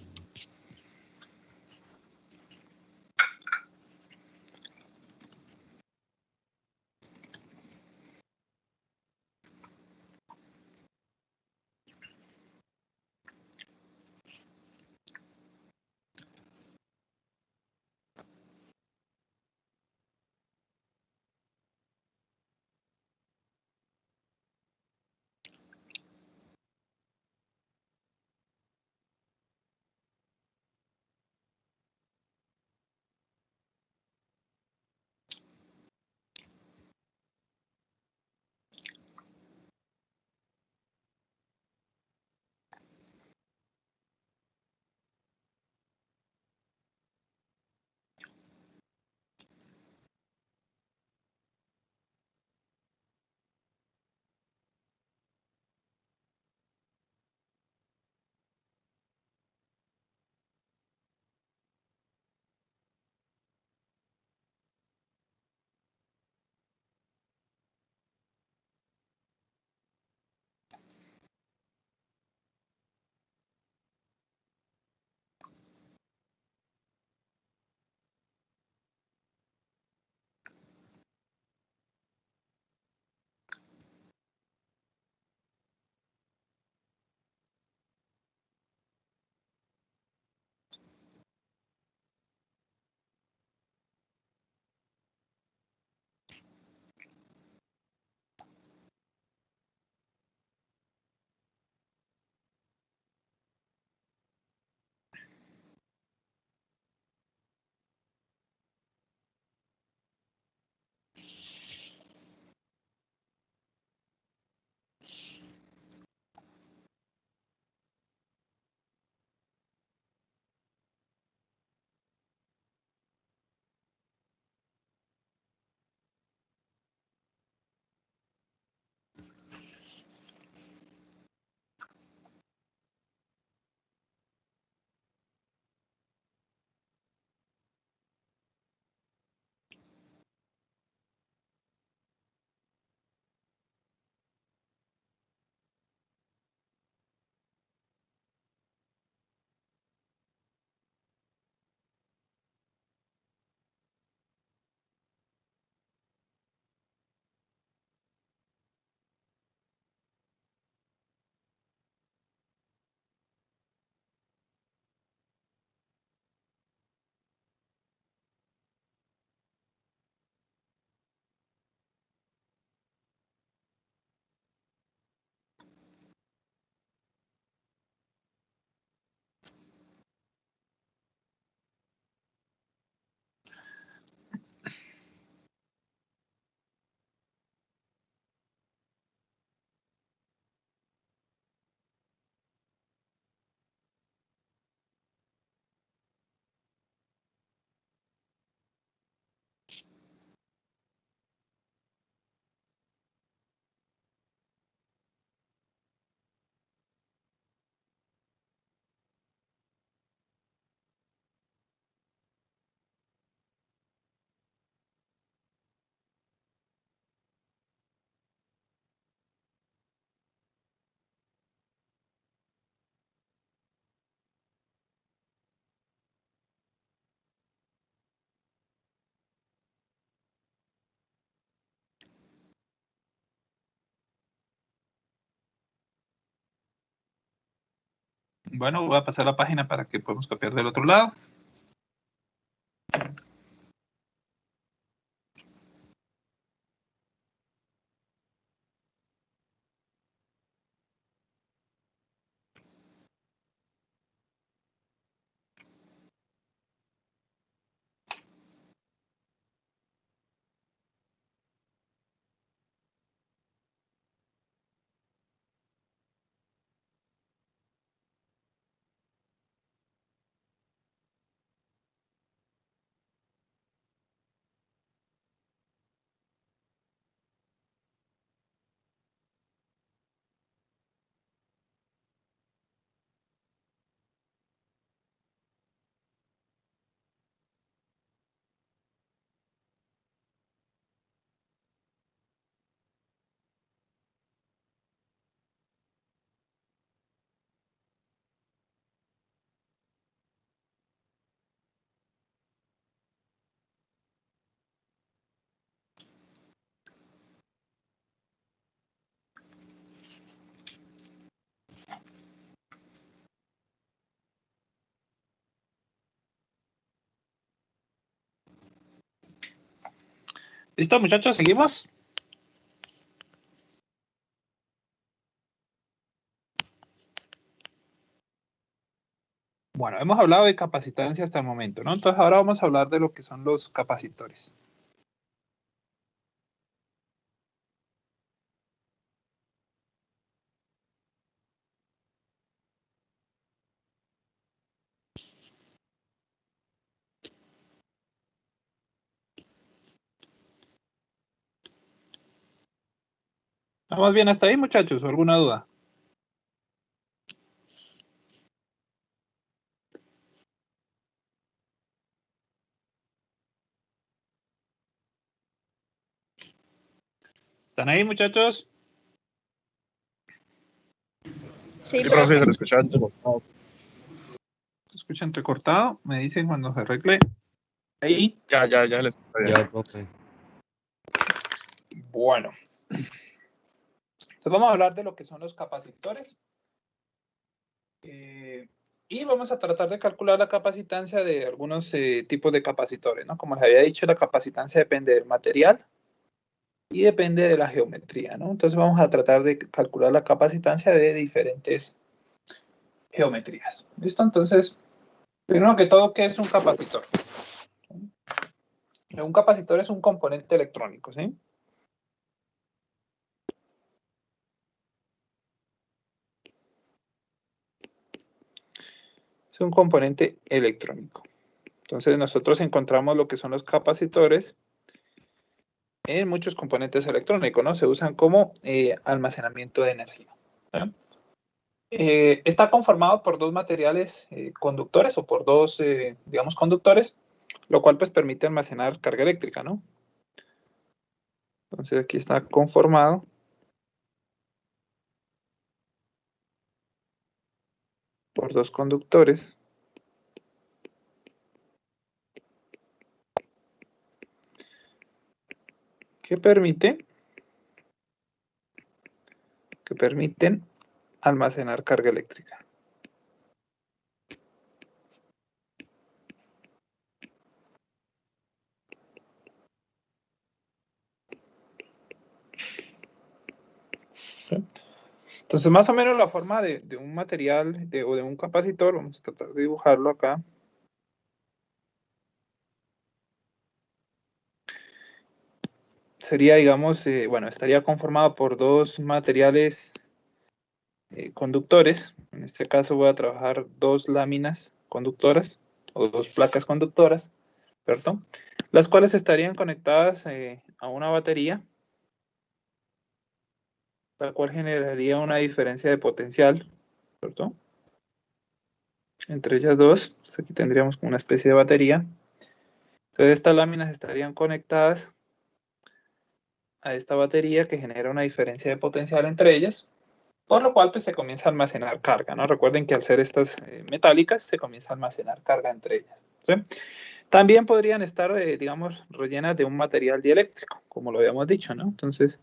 Bueno, voy a pasar la página para que podamos copiar del otro lado. ¿Listo, muchachos? ¿Seguimos? Bueno, hemos hablado de capacitancia hasta el momento, ¿no? Entonces ahora vamos a hablar de lo que son los capacitores. ¿Estamos bien hasta ahí, muchachos? ¿O alguna duda? ¿Están ahí, muchachos? Sí, profe, profe. se escucha entrecortado. ¿Se escucha entrecortado? Me dicen cuando se arregle. Ahí. Ya le escucho bien. Ya, profe. Bueno. Entonces vamos a hablar de lo que son los capacitores. Y vamos a tratar de calcular la capacitancia de algunos tipos de capacitores, ¿no? Como les había dicho, la capacitancia depende del material y depende de la geometría, ¿no? Entonces vamos a tratar de calcular la capacitancia de diferentes geometrías. ¿Listo? Entonces, primero que todo, ¿qué es un capacitor? Un capacitor es un componente electrónico, ¿sí? Es un componente electrónico. Entonces nosotros encontramos lo que son los capacitores en muchos componentes electrónicos, ¿no? Se usan como almacenamiento de energía. ¿Sí? Está conformado por dos materiales conductores o por dos, digamos, conductores, lo cual pues permite almacenar carga eléctrica, ¿no? Entonces aquí está conformado por dos conductores. Que permiten almacenar carga eléctrica. ¿Sí? Entonces, más o menos la forma de un material o de un capacitor, vamos a tratar de dibujarlo acá. Sería, digamos, bueno, estaría conformado por dos materiales conductores. En este caso voy a trabajar dos láminas conductoras o dos placas conductoras, ¿cierto? Las cuales estarían conectadas a una batería, la cual generaría una diferencia de potencial, ¿cierto? Entre ellas dos, pues aquí tendríamos como una especie de batería. Entonces estas láminas estarían conectadas a esta batería que genera una diferencia de potencial entre ellas, por lo cual pues se comienza a almacenar carga, ¿no? Recuerden que al ser estas metálicas se comienza a almacenar carga entre ellas, ¿sí? También podrían estar, digamos, rellenas de un material dieléctrico, como lo habíamos dicho, ¿no? Entonces,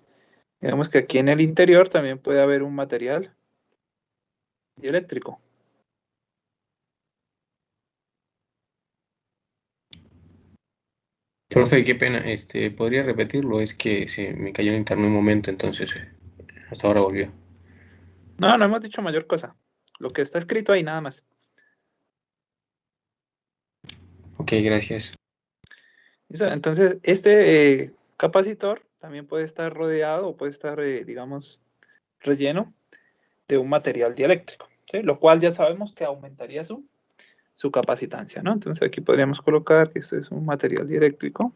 digamos que aquí en el interior también puede haber un material dieléctrico. Profe, qué pena, ¿podría repetirlo? Es que se me cayó el internet un momento, entonces hasta ahora volvió. No, no hemos dicho mayor cosa. Lo que está escrito ahí nada más. Ok, gracias. ¿Listo? Entonces, este capacitor también puede estar rodeado o puede estar, digamos, relleno de un material dieléctrico, ¿sí? Lo cual ya sabemos que aumentaría su capacitancia, ¿no? Entonces aquí podríamos colocar que esto es un material dieléctrico.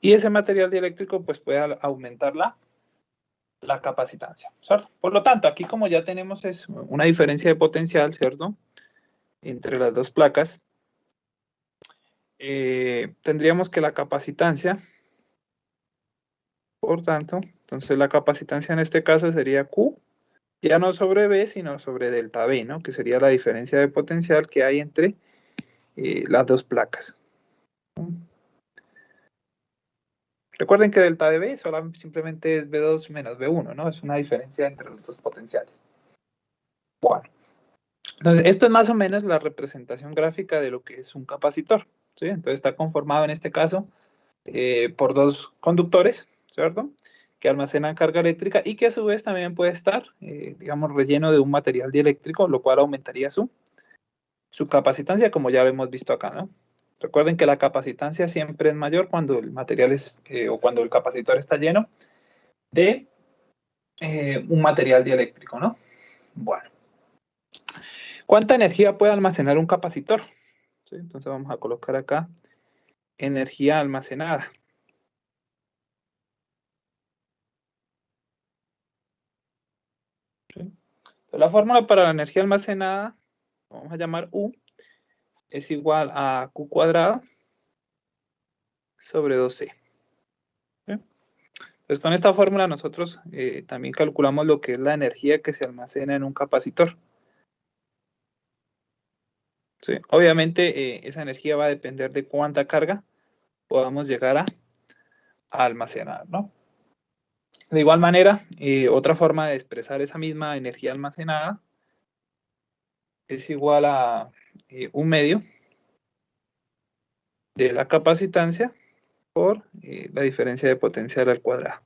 Y ese material dieléctrico pues puede aumentar la capacitancia, ¿cierto? Por lo tanto, aquí como ya tenemos es una diferencia de potencial, ¿cierto? Entre las dos placas, tendríamos que la capacitancia, por tanto, entonces la capacitancia en este caso sería Q, ya no sobre B, sino sobre delta B, ¿no? Que sería la diferencia de potencial que hay entre las dos placas. Recuerden que delta de B simplemente es B2 menos B1, ¿no? Es una diferencia entre los dos potenciales. Bueno, entonces esto es más o menos la representación gráfica de lo que es un capacitor, ¿sí? Entonces está conformado en este caso por dos conductores, ¿cierto? Que almacenan carga eléctrica y que a su vez también puede estar, digamos, relleno de un material dieléctrico, lo cual aumentaría su capacitancia, como ya lo hemos visto acá, ¿no? Recuerden que la capacitancia siempre es mayor cuando el material es, o cuando el capacitor está lleno de un material dieléctrico, ¿no? Bueno. ¿Cuánta energía puede almacenar un capacitor? ¿Sí? Entonces vamos a colocar acá energía almacenada. ¿Sí? Entonces, la fórmula para la energía almacenada, vamos a llamar U, es igual a Q cuadrado sobre 2C. ¿Sí? Entonces con esta fórmula nosotros también calculamos lo que es la energía que se almacena en un capacitor. ¿Sí? Obviamente esa energía va a depender de cuánta carga podamos llegar a almacenar, ¿no? De igual manera, otra forma de expresar esa misma energía almacenada es igual a 1/2 de la capacitancia por la diferencia de potencial al cuadrado.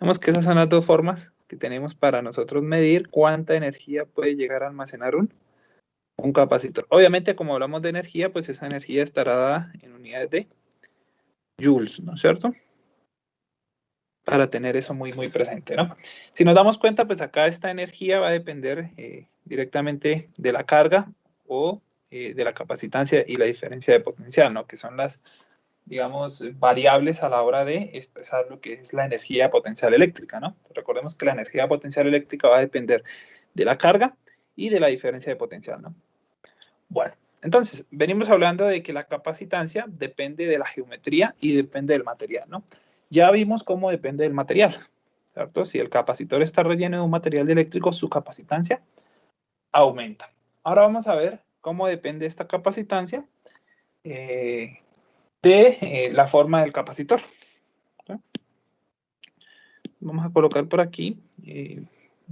Vemos que esas son las dos formas que tenemos para nosotros medir cuánta energía puede llegar a almacenar un capacitor. Obviamente, como hablamos de energía, pues esa energía estará dada en unidades de joules, ¿no es cierto? Para tener eso muy, muy presente, ¿no? Si nos damos cuenta, pues acá esta energía va a depender directamente de la carga o de la capacitancia y la diferencia de potencial, ¿no? Que son las, digamos, variables a la hora de expresar lo que es la energía potencial eléctrica, ¿no? Recordemos que la energía potencial eléctrica va a depender de la carga y de la diferencia de potencial, ¿no? Bueno, entonces, venimos hablando de que la capacitancia depende de la geometría y depende del material, ¿no? Ya vimos cómo depende del material, ¿cierto? Si el capacitor está relleno de un material eléctrico, su capacitancia aumenta. Ahora vamos a ver cómo depende esta capacitancia de la forma del capacitor. ¿Sí? Vamos a colocar por aquí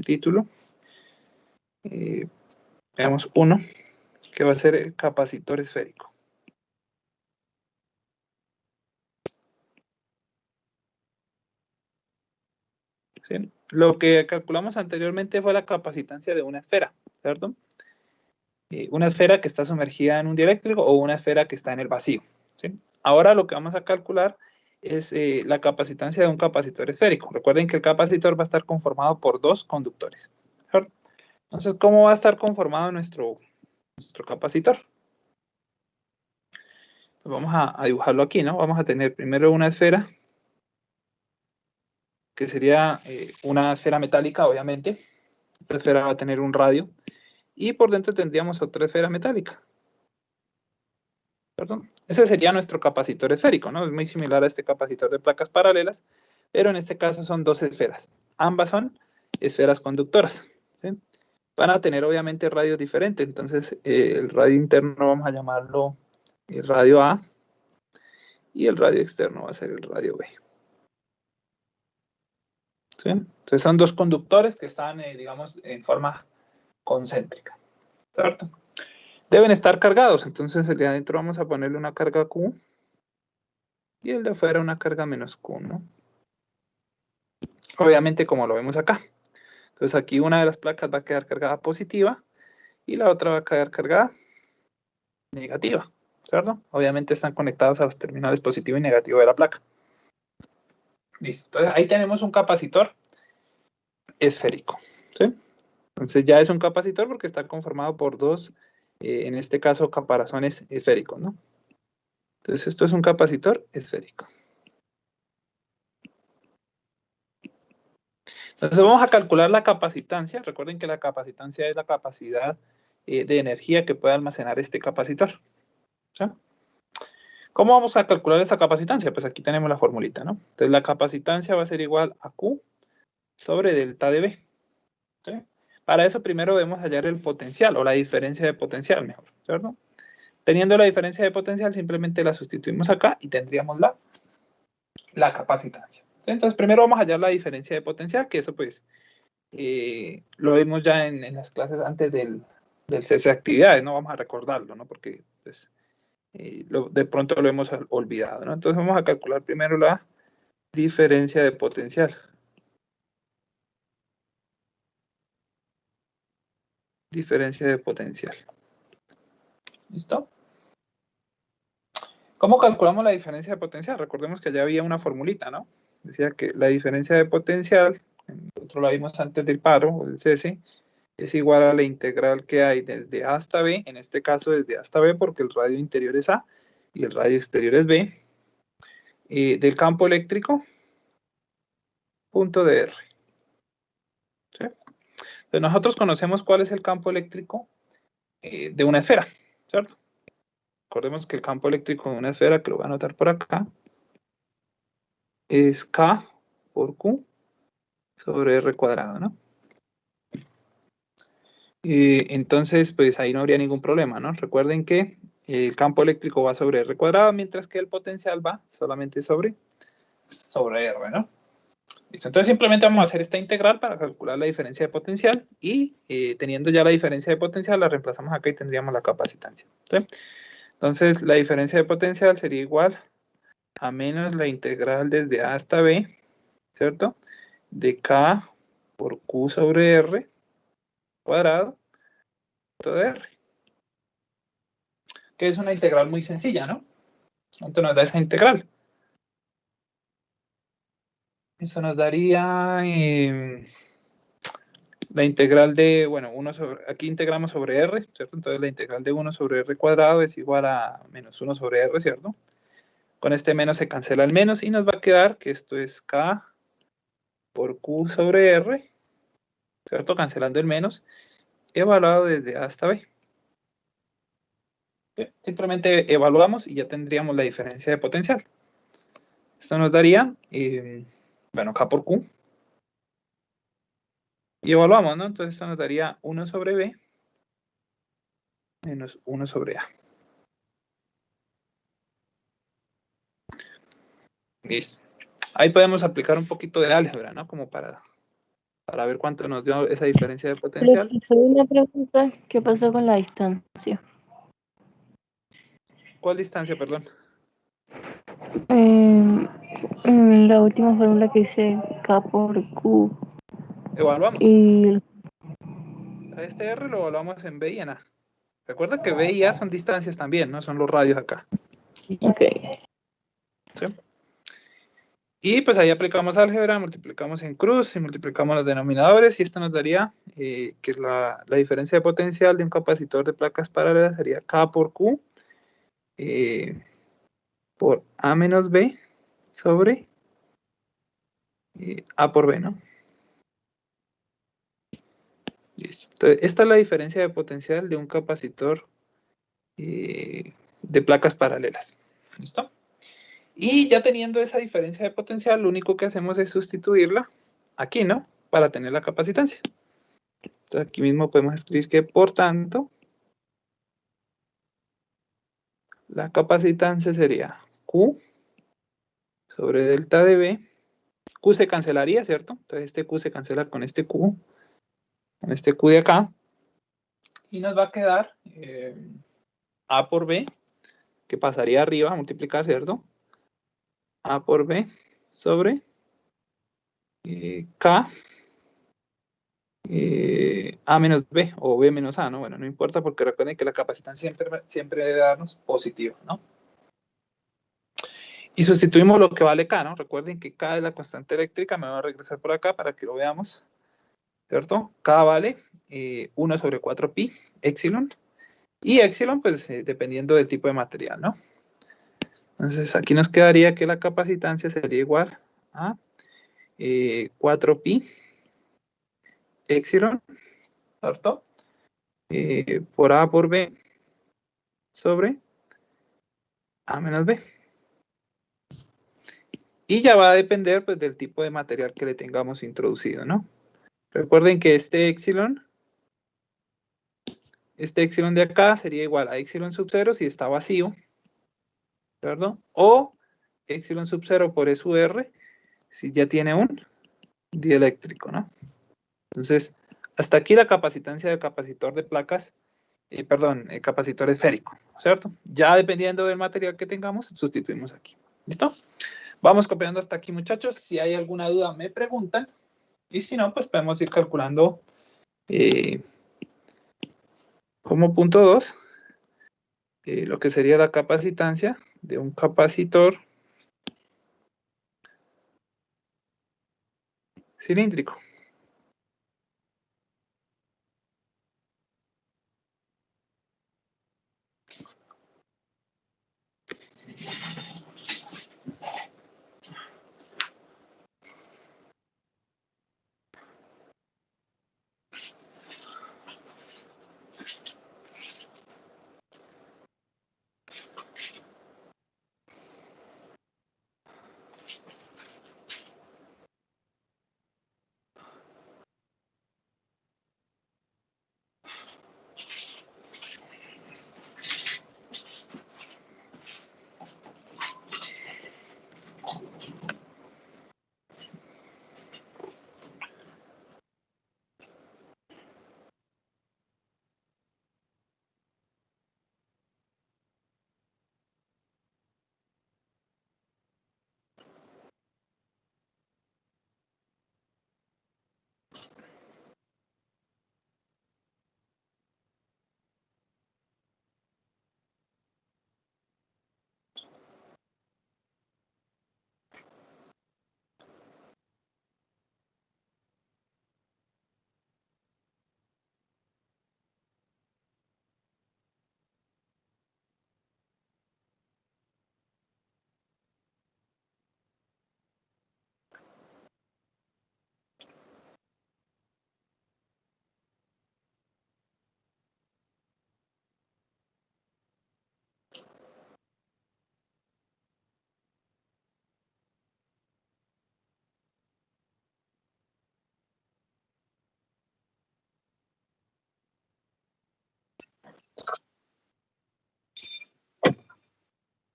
título. Veamos uno, que va a ser el capacitor esférico. ¿Sí? Lo que calculamos anteriormente fue la capacitancia de una esfera, ¿cierto? Una esfera que está sumergida en un dieléctrico o una esfera que está en el vacío, ¿sí? Ahora lo que vamos a calcular es la capacitancia de un capacitor esférico. Recuerden que el capacitor va a estar conformado por dos conductores, ¿cierto? Entonces, ¿cómo va a estar conformado nuestro capacitor? Entonces, vamos a dibujarlo aquí, ¿no? Vamos a tener primero una esfera, que sería una esfera metálica, obviamente. Esta esfera va a tener un radio. Y por dentro tendríamos otra esfera metálica. ¿Perdón? Ese sería nuestro capacitor esférico, ¿no? Es muy similar a este capacitor de placas paralelas, pero en este caso son dos esferas. Ambas son esferas conductoras, ¿sí? Van a tener obviamente radios diferentes, entonces el radio interno vamos a llamarlo el radio A y el radio externo va a ser el radio B. ¿sí? Entonces son dos conductores que están, digamos, en forma concéntrica, ¿cierto? Deben estar cargados, entonces el de adentro vamos a ponerle una carga Q y el de afuera una carga menos Q, ¿no? Obviamente como lo vemos acá. Entonces aquí una de las placas va a quedar cargada positiva y la otra va a quedar cargada negativa, ¿cierto? Obviamente están conectados a los terminales positivo y negativo de la placa. Listo, entonces ahí tenemos un capacitor esférico, ¿sí? Entonces ya es un capacitor porque está conformado por dos, en este caso, caparazones esféricos, ¿no? Entonces esto es un capacitor esférico. Entonces vamos a calcular la capacitancia. Recuerden que la capacitancia es la capacidad de energía que puede almacenar este capacitor, ¿sí? ¿Cómo vamos a calcular esa capacitancia? Pues aquí tenemos la formulita, ¿no? Entonces la capacitancia va a ser igual a Q sobre delta de B, ¿sí? Para eso primero debemos hallar el potencial o la diferencia de potencial, mejor, ¿cierto? Teniendo la diferencia de potencial simplemente la sustituimos acá y tendríamos la capacitancia. ¿Sí? Entonces primero vamos a hallar la diferencia de potencial, que eso pues lo vimos ya en las clases antes del cese de actividades, no vamos a recordarlo, ¿no? Porque pues, de pronto lo hemos olvidado, ¿no? Entonces vamos a calcular primero la diferencia de potencial. Diferencia de potencial. ¿Listo? ¿Cómo calculamos la diferencia de potencial? Recordemos que ya había una formulita, ¿no? Decía que la diferencia de potencial, nosotros la vimos antes del paro, o del cese, es igual a la integral que hay desde A hasta B, en este caso desde A hasta B porque el radio interior es A y el radio exterior es B, del campo eléctrico, punto de R. ¿Sí? Entonces nosotros conocemos cuál es el campo eléctrico de una esfera, ¿cierto? Recordemos que el campo eléctrico de una esfera, que lo voy a anotar por acá, es K por Q sobre R cuadrado, ¿no? Entonces, pues ahí no habría ningún problema, ¿no? Recuerden que el campo eléctrico va sobre R cuadrado, mientras que el potencial va solamente sobre R, ¿no? Listo. Entonces simplemente vamos a hacer esta integral para calcular la diferencia de potencial y teniendo ya la diferencia de potencial la reemplazamos acá y tendríamos la capacitancia, ¿sí? Entonces la diferencia de potencial sería igual a menos la integral desde A hasta B, ¿cierto? De K por Q sobre R cuadrado de R. Que es una integral muy sencilla, ¿no? ¿Cuánto nos da esa integral? Eso nos daría la integral de, bueno, aquí integramos sobre R, ¿cierto? Entonces la integral de 1 sobre R cuadrado es igual a menos 1 sobre R, ¿cierto? Con este menos se cancela el menos y nos va a quedar que esto es K por Q sobre R, ¿cierto? Cancelando el menos, evaluado desde A hasta B. ¿Sí? Simplemente evaluamos y ya tendríamos la diferencia de potencial. Esto nos daría, bueno, K por Q. Y evaluamos, ¿no? Entonces esto nos daría 1 sobre B menos 1 sobre A. Listo. Ahí podemos aplicar un poquito de álgebra, ¿no? Como para ver cuánto nos dio esa diferencia de potencial. Alex, solo una pregunta, ¿qué pasó con la distancia? ¿Cuál distancia, perdón? En la última fórmula que hice K por Q Evaluamos. y A este R lo evaluamos en B y en A. Recuerda que B y A son distancias también, ¿no? Son los radios acá. ok. ¿Sí? Y pues ahí aplicamos álgebra, multiplicamos en cruz y multiplicamos los denominadores y esto nos daría que la diferencia de potencial de un capacitor de placas paralelas sería K por Q por A menos B sobre A por B, ¿no? Listo. Entonces, esta es la diferencia de potencial de un capacitor de placas paralelas. ¿Listo? Y ya teniendo esa diferencia de potencial, lo único que hacemos es sustituirla aquí, ¿no? Para tener la capacitancia. Entonces, aquí mismo podemos escribir que, por tanto, la capacitancia sería Q sobre delta de B Q se cancelaría, ¿cierto? Entonces este Q se cancela con este Q de acá, y nos va a quedar A por B, que pasaría arriba a multiplicar, ¿cierto? A por B sobre K A menos B o B menos A, ¿no? Bueno, no importa porque recuerden que la capacitancia siempre debe darnos positivo, ¿no? Y sustituimos lo que vale K, ¿no? Recuerden que K es la constante eléctrica, me voy a regresar por acá para que lo veamos, ¿cierto? K vale 1 sobre 4 pi, epsilon, y epsilon, pues dependiendo del tipo de material, ¿no? Entonces aquí nos quedaría que la capacitancia sería igual a 4 pi, epsilon, ¿cierto? Por A por B sobre A menos B. Y ya va a depender pues, del tipo de material que le tengamos introducido, ¿no? Recuerden que este epsilon de acá sería igual a epsilon sub 0 si está vacío, ¿cierto? O epsilon sub 0 por E sub R si ya tiene un dieléctrico, ¿no? Entonces, hasta aquí la capacitancia del capacitor de placas, el capacitor esférico, ¿cierto? Ya dependiendo del material que tengamos, sustituimos aquí. ¿Listo? Vamos copiando hasta aquí, muchachos. Si hay alguna duda, me preguntan. Y si no, pues podemos ir calculando como punto 2 lo que sería la capacitancia de un capacitor cilíndrico.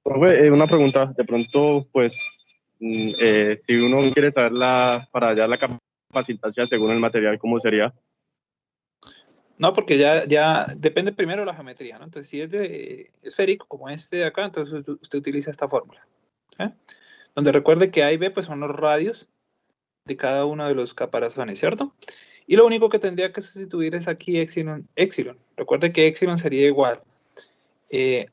Profe, una pregunta, de pronto, pues, si uno quiere saber para hallar la capacitancia según el material, ¿cómo sería? No, porque ya depende primero de la geometría, ¿no? Entonces, si es de esférico, como este de acá, entonces usted utiliza esta fórmula. Donde recuerde que A y B pues, son los radios de cada uno de los caparazones, ¿cierto? Y lo único que tendría que sustituir es aquí epsilon. Recuerde que epsilon sería igual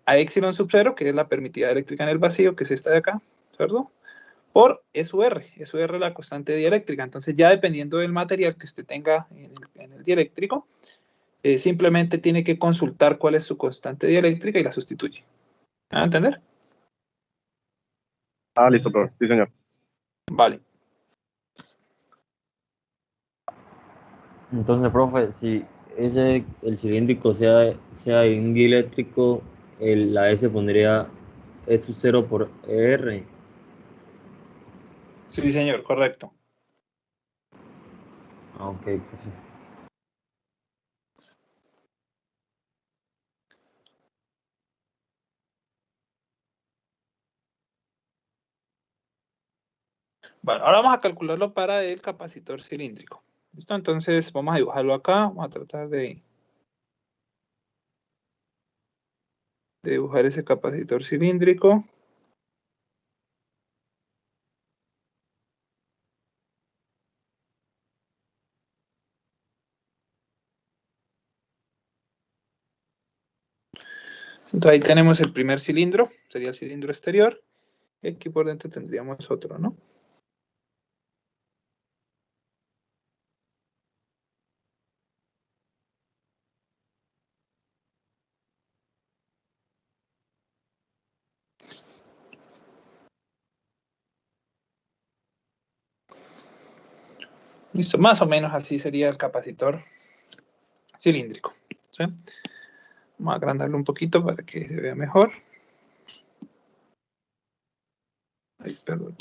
a epsilon sub 0, que es la permitida eléctrica en el vacío, que es esta de acá, ¿cierto? Por E sub R. E sub R es la constante dieléctrica. Entonces, ya dependiendo del material que usted tenga en el dieléctrico, simplemente tiene que consultar cuál es su constante dieléctrica y la sustituye. ¿Me va a entender? Ah, listo, profe. Sí, señor. Vale. Entonces, profe, si el cilíndrico sea de un dieléctrico, la S pondría E sub 0 por R. Sí, señor, correcto. Ah, ok, profe. Bueno, ahora vamos a calcularlo para el capacitor cilíndrico. ¿Listo? Entonces vamos a dibujarlo acá. Vamos a tratar de dibujar ese capacitor cilíndrico. Entonces ahí tenemos el primer cilindro, sería el cilindro exterior. Y aquí por dentro tendríamos otro, ¿no? Listo, más o menos así sería el capacitor cilíndrico. ¿Sí? Vamos a agrandarlo un poquito para que se vea mejor. Ay, perdón.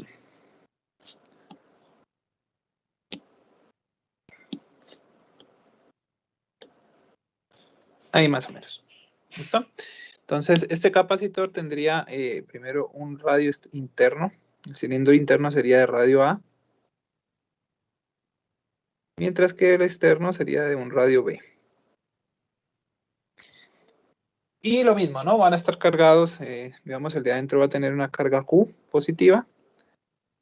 Ahí más o menos. ¿Listo? Entonces, este capacitor tendría primero un radio interno. El cilindro interno sería de radio A. Mientras que el externo sería de un radio B. Y lo mismo, ¿no? Van a estar cargados, digamos, el de adentro va a tener una carga Q positiva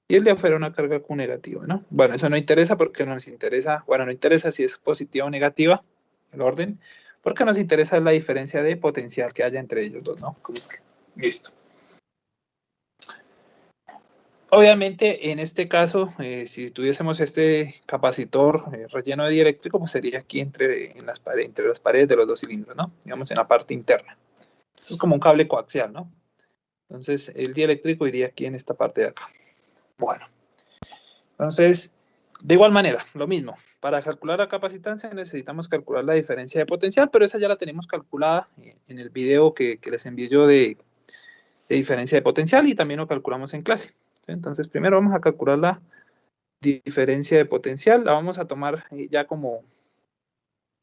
y el de afuera una carga Q negativa, ¿no? Bueno, eso no interesa porque nos interesa, bueno, no interesa si es positiva o negativa, el orden, porque nos interesa la diferencia de potencial que haya entre ellos dos, ¿no? Listo. Obviamente, en este caso, si tuviésemos este capacitor relleno de dieléctrico, pues sería aquí entre las paredes de los dos cilindros, ¿no? Digamos, en la parte interna. Esto es como un cable coaxial, ¿no? Entonces, el dieléctrico iría aquí en esta parte de acá. Bueno. Entonces, de igual manera, lo mismo. Para calcular la capacitancia necesitamos calcular la diferencia de potencial, pero esa ya la tenemos calculada en el video que les envié yo de diferencia de potencial y también lo calculamos en clase. Entonces, primero vamos a calcular la diferencia de potencial. La vamos a tomar ya como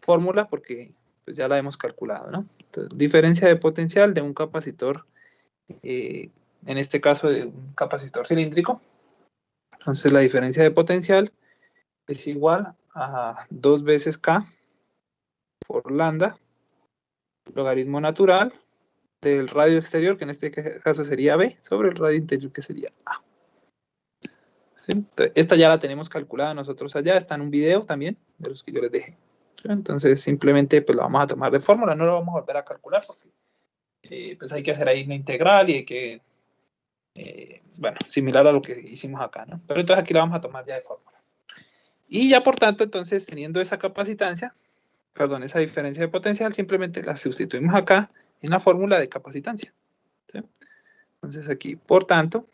fórmula porque pues, ya la hemos calculado, ¿no? Entonces, diferencia de potencial de un capacitor, en este caso de un capacitor cilíndrico. Entonces, la diferencia de potencial es igual a 2 veces K por lambda, logaritmo natural del radio exterior, que en este caso sería B, sobre el radio interior, que sería A. ¿Sí? Entonces, esta ya la tenemos calculada nosotros allá, está en un video también, de los que yo les dejé. ¿Sí? Entonces, simplemente pues la vamos a tomar de fórmula, no la vamos a volver a calcular, porque pues hay que hacer ahí una integral y hay que, bueno, similar a lo que hicimos acá, ¿no? Pero entonces aquí la vamos a tomar ya de fórmula. Y ya por tanto, entonces, teniendo esa capacitancia, perdón, esa diferencia de potencial, simplemente la sustituimos acá en la fórmula de capacitancia. ¿Sí? Entonces aquí, por tanto,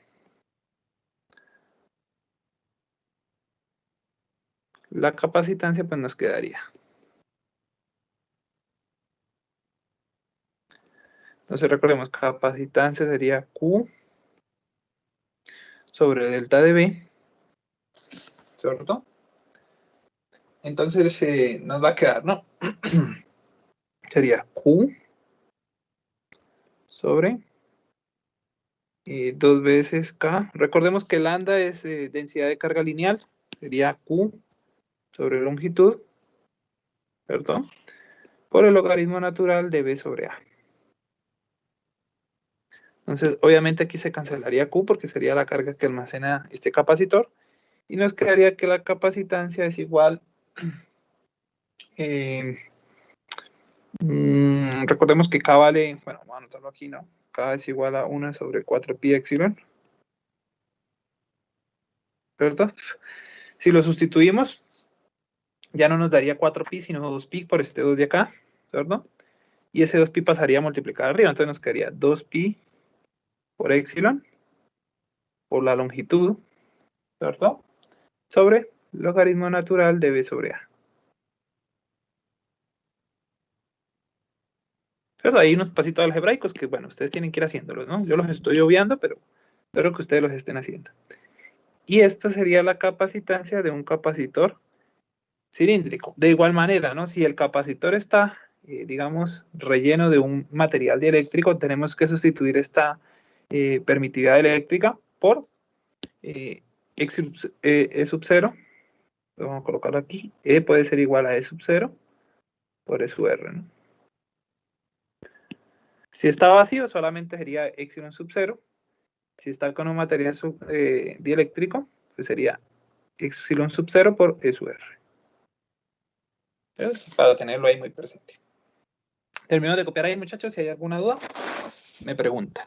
la capacitancia pues nos quedaría. Entonces recordemos, capacitancia sería Q sobre delta de B, ¿cierto? Entonces nos va a quedar, ¿no? Sería Q sobre 2 veces K. Recordemos que lambda es densidad de carga lineal, sería Q sobre longitud, ¿cierto? Por el logaritmo natural de B sobre A. Entonces, obviamente aquí se cancelaría Q porque sería la carga que almacena este capacitor. Y nos quedaría que la capacitancia es igual, recordemos que K vale, bueno, vamos a anotarlo aquí, ¿no? K es igual a 1 sobre 4 pi epsilon. ¿Verdad? Si lo sustituimos, ya no nos daría 4 pi, sino 2 pi por este 2 de acá, ¿verdad? Y ese 2 pi pasaría a multiplicar arriba, entonces nos quedaría 2 pi por epsilon, por la longitud, ¿cierto? Sobre logaritmo natural de B sobre A. ¿Verdad? Hay unos pasitos algebraicos que, bueno, ustedes tienen que ir haciéndolos, ¿no? Yo los estoy obviando, pero espero que ustedes los estén haciendo. Y esta sería la capacitancia de un capacitor cilíndrico. De igual manera, ¿no? Si el capacitor está, digamos, relleno de un material dieléctrico, tenemos que sustituir esta permitividad eléctrica por E sub 0, vamos a colocarlo aquí, E puede ser igual a E sub 0 por E sub R, ¿no? Si está vacío, solamente sería epsilon sub 0. Si está con un material dieléctrico, pues sería epsilon sub 0 por E sub R. Entonces, para tenerlo ahí muy presente. Termino de copiar ahí, muchachos. Si hay alguna duda, me preguntan.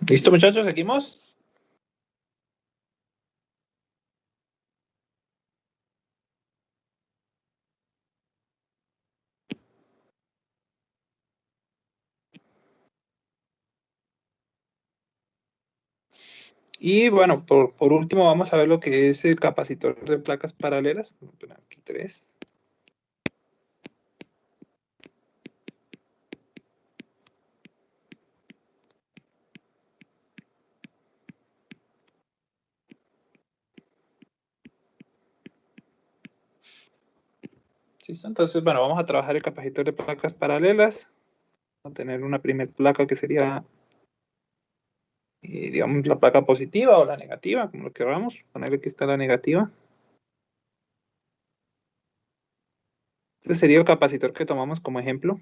¿Listo, muchachos? ¿Seguimos? Y bueno, por último vamos a ver lo que es el capacitor de placas paralelas. Aquí 3. ¿Listo? Entonces, bueno, vamos a trabajar el capacitor de placas paralelas. Vamos a tener una primera placa que sería, digamos, la placa positiva o la negativa, como lo queramos. Ponerle que está la negativa. Este sería el capacitor que tomamos como ejemplo.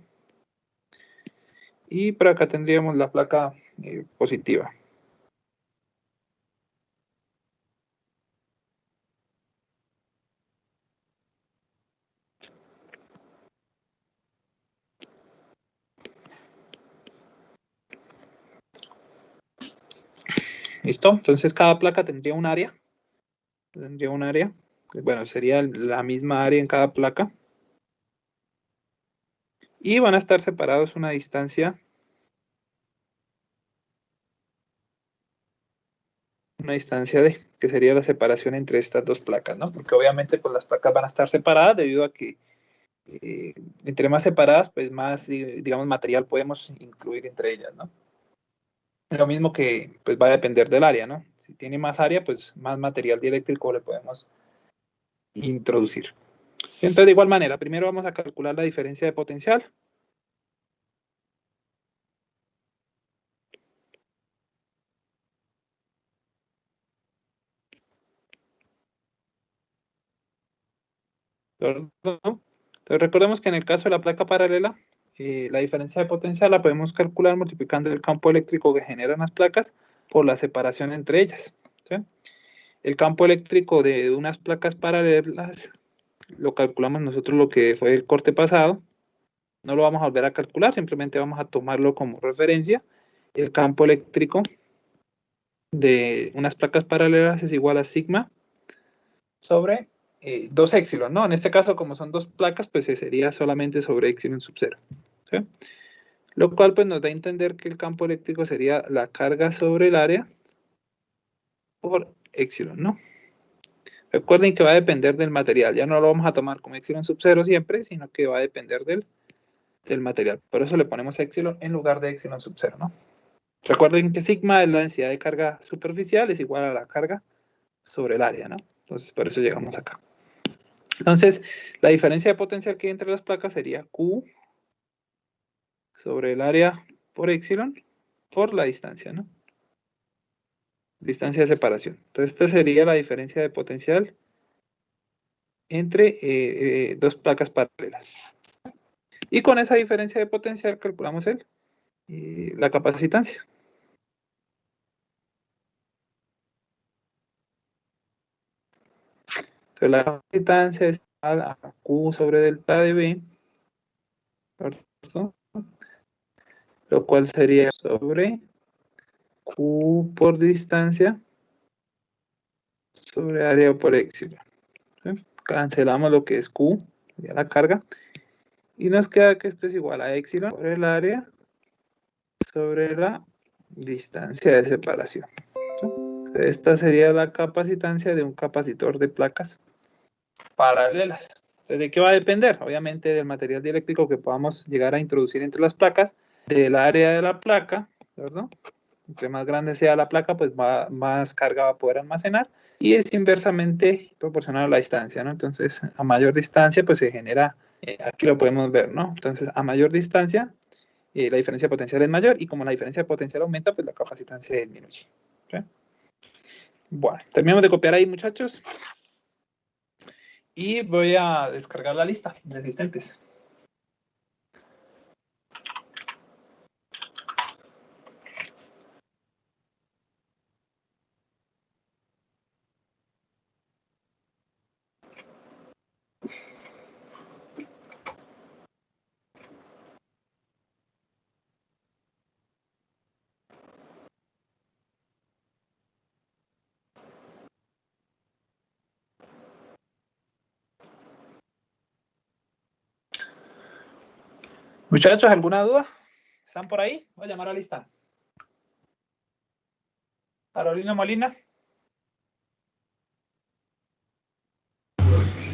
Y por acá tendríamos la placa positiva. ¿Listo? Entonces cada placa tendría un área. Bueno, sería la misma área en cada placa. Y van a estar separados una distancia D. que sería la separación entre estas dos placas, ¿no? Porque obviamente pues las placas van a estar separadas debido a que entre más separadas, pues más, digamos, material podemos incluir entre ellas, ¿no? Lo mismo que pues va a depender del área, ¿no? Si tiene más área, pues más material dieléctrico le podemos introducir. Entonces, de igual manera, primero vamos a calcular la diferencia de potencial. ¿Verdad? Entonces, recordemos que en el caso de la placa paralela, la diferencia de potencial la podemos calcular multiplicando el campo eléctrico que generan las placas por la separación entre ellas, ¿sí? El campo eléctrico de unas placas paralelas lo calculamos nosotros lo que fue el corte pasado. No lo vamos a volver a calcular, simplemente vamos a tomarlo como referencia. El campo eléctrico de unas placas paralelas es igual a sigma sobre 2 épsilon, ¿no? En este caso, como son dos placas, pues sería solamente sobre épsilon sub 0, ¿sí? Lo cual pues nos da a entender que el campo eléctrico sería la carga sobre el área por épsilon, ¿no? Recuerden que va a depender del material, ya no lo vamos a tomar como épsilon sub 0 siempre, sino que va a depender del material. Por eso le ponemos épsilon en lugar de épsilon sub 0, ¿no? Recuerden que sigma es la densidad de carga superficial, es igual a la carga sobre el área, ¿no? Entonces, por eso llegamos acá. Entonces, la diferencia de potencial que hay entre las placas sería Q sobre el área por épsilon por la distancia, ¿no? Distancia de separación. Entonces, esta sería la diferencia de potencial entre dos placas paralelas. Y con esa diferencia de potencial calculamos la capacitancia. Entonces, la capacitancia es igual a Q sobre delta de B, ¿cierto? Lo cual sería sobre Q por distancia sobre área por épsilon. ¿Sí? Cancelamos lo que es Q, ya la carga, y nos queda que esto es igual a épsilon sobre el área sobre la distancia de separación. ¿Sí? Esta sería la capacitancia de un capacitor de placas paralelas. Entonces, ¿de qué va a depender? Obviamente del material dieléctrico que podamos llegar a introducir entre las placas, del área de la placa, ¿verdad? Entre más grande sea la placa, pues más carga va a poder almacenar, y es inversamente proporcional a la distancia, ¿no? Entonces, a mayor distancia, pues se genera, aquí lo podemos ver, ¿no? Entonces, a mayor distancia, la diferencia de potencial es mayor, y como la diferencia de potencial aumenta, pues la capacitancia disminuye. ¿Sí? Bueno, terminamos de copiar ahí, muchachos. Y voy a descargar la lista de asistentes. Muchachos, ¿alguna duda? ¿Están por ahí? Voy a llamar a lista. Carolina Molina.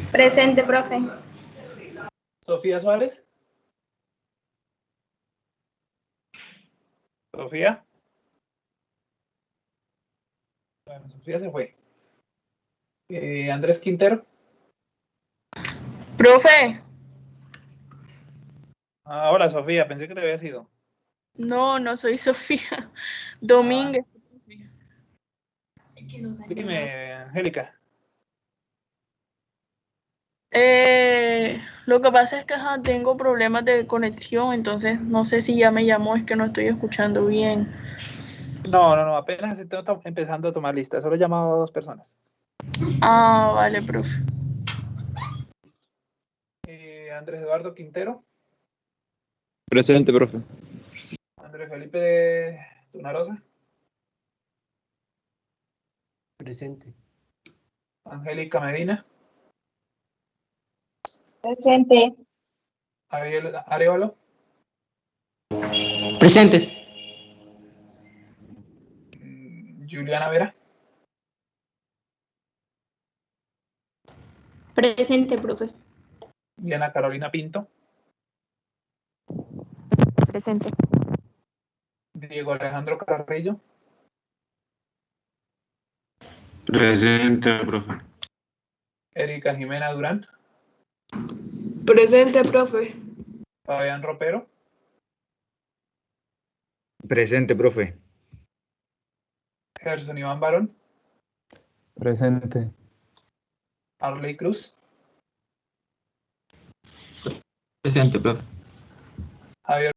Presente, profe. Sofía Suárez. Sofía. Bueno, Sofía se fue. Andrés Quintero. Profe, Ah, hola, Sofía, pensé que te había sido. no soy Sofía. Domínguez. Dime, Angélica. Lo que pasa es que tengo problemas de conexión, entonces no sé si ya me llamó, es que no estoy escuchando bien. No, apenas estoy empezando a tomar lista. Solo he llamado a 2 personas. Ah, vale, profe. Andrés Eduardo Quintero. Presente, profe. Andrés Felipe Tunarosa. Presente. Angélica Medina. Presente. Ariel Arevalo. Presente. Juliana Vera. Presente, profe. Diana Carolina Pinto. Presente. Diego Alejandro Carrillo. Presente, profe. Erika Jimena Durán. Presente, profe. Fabián Ropero. Presente, profe. Gerson Iván Barón. Presente. Arley Cruz. Presente, profe. Javier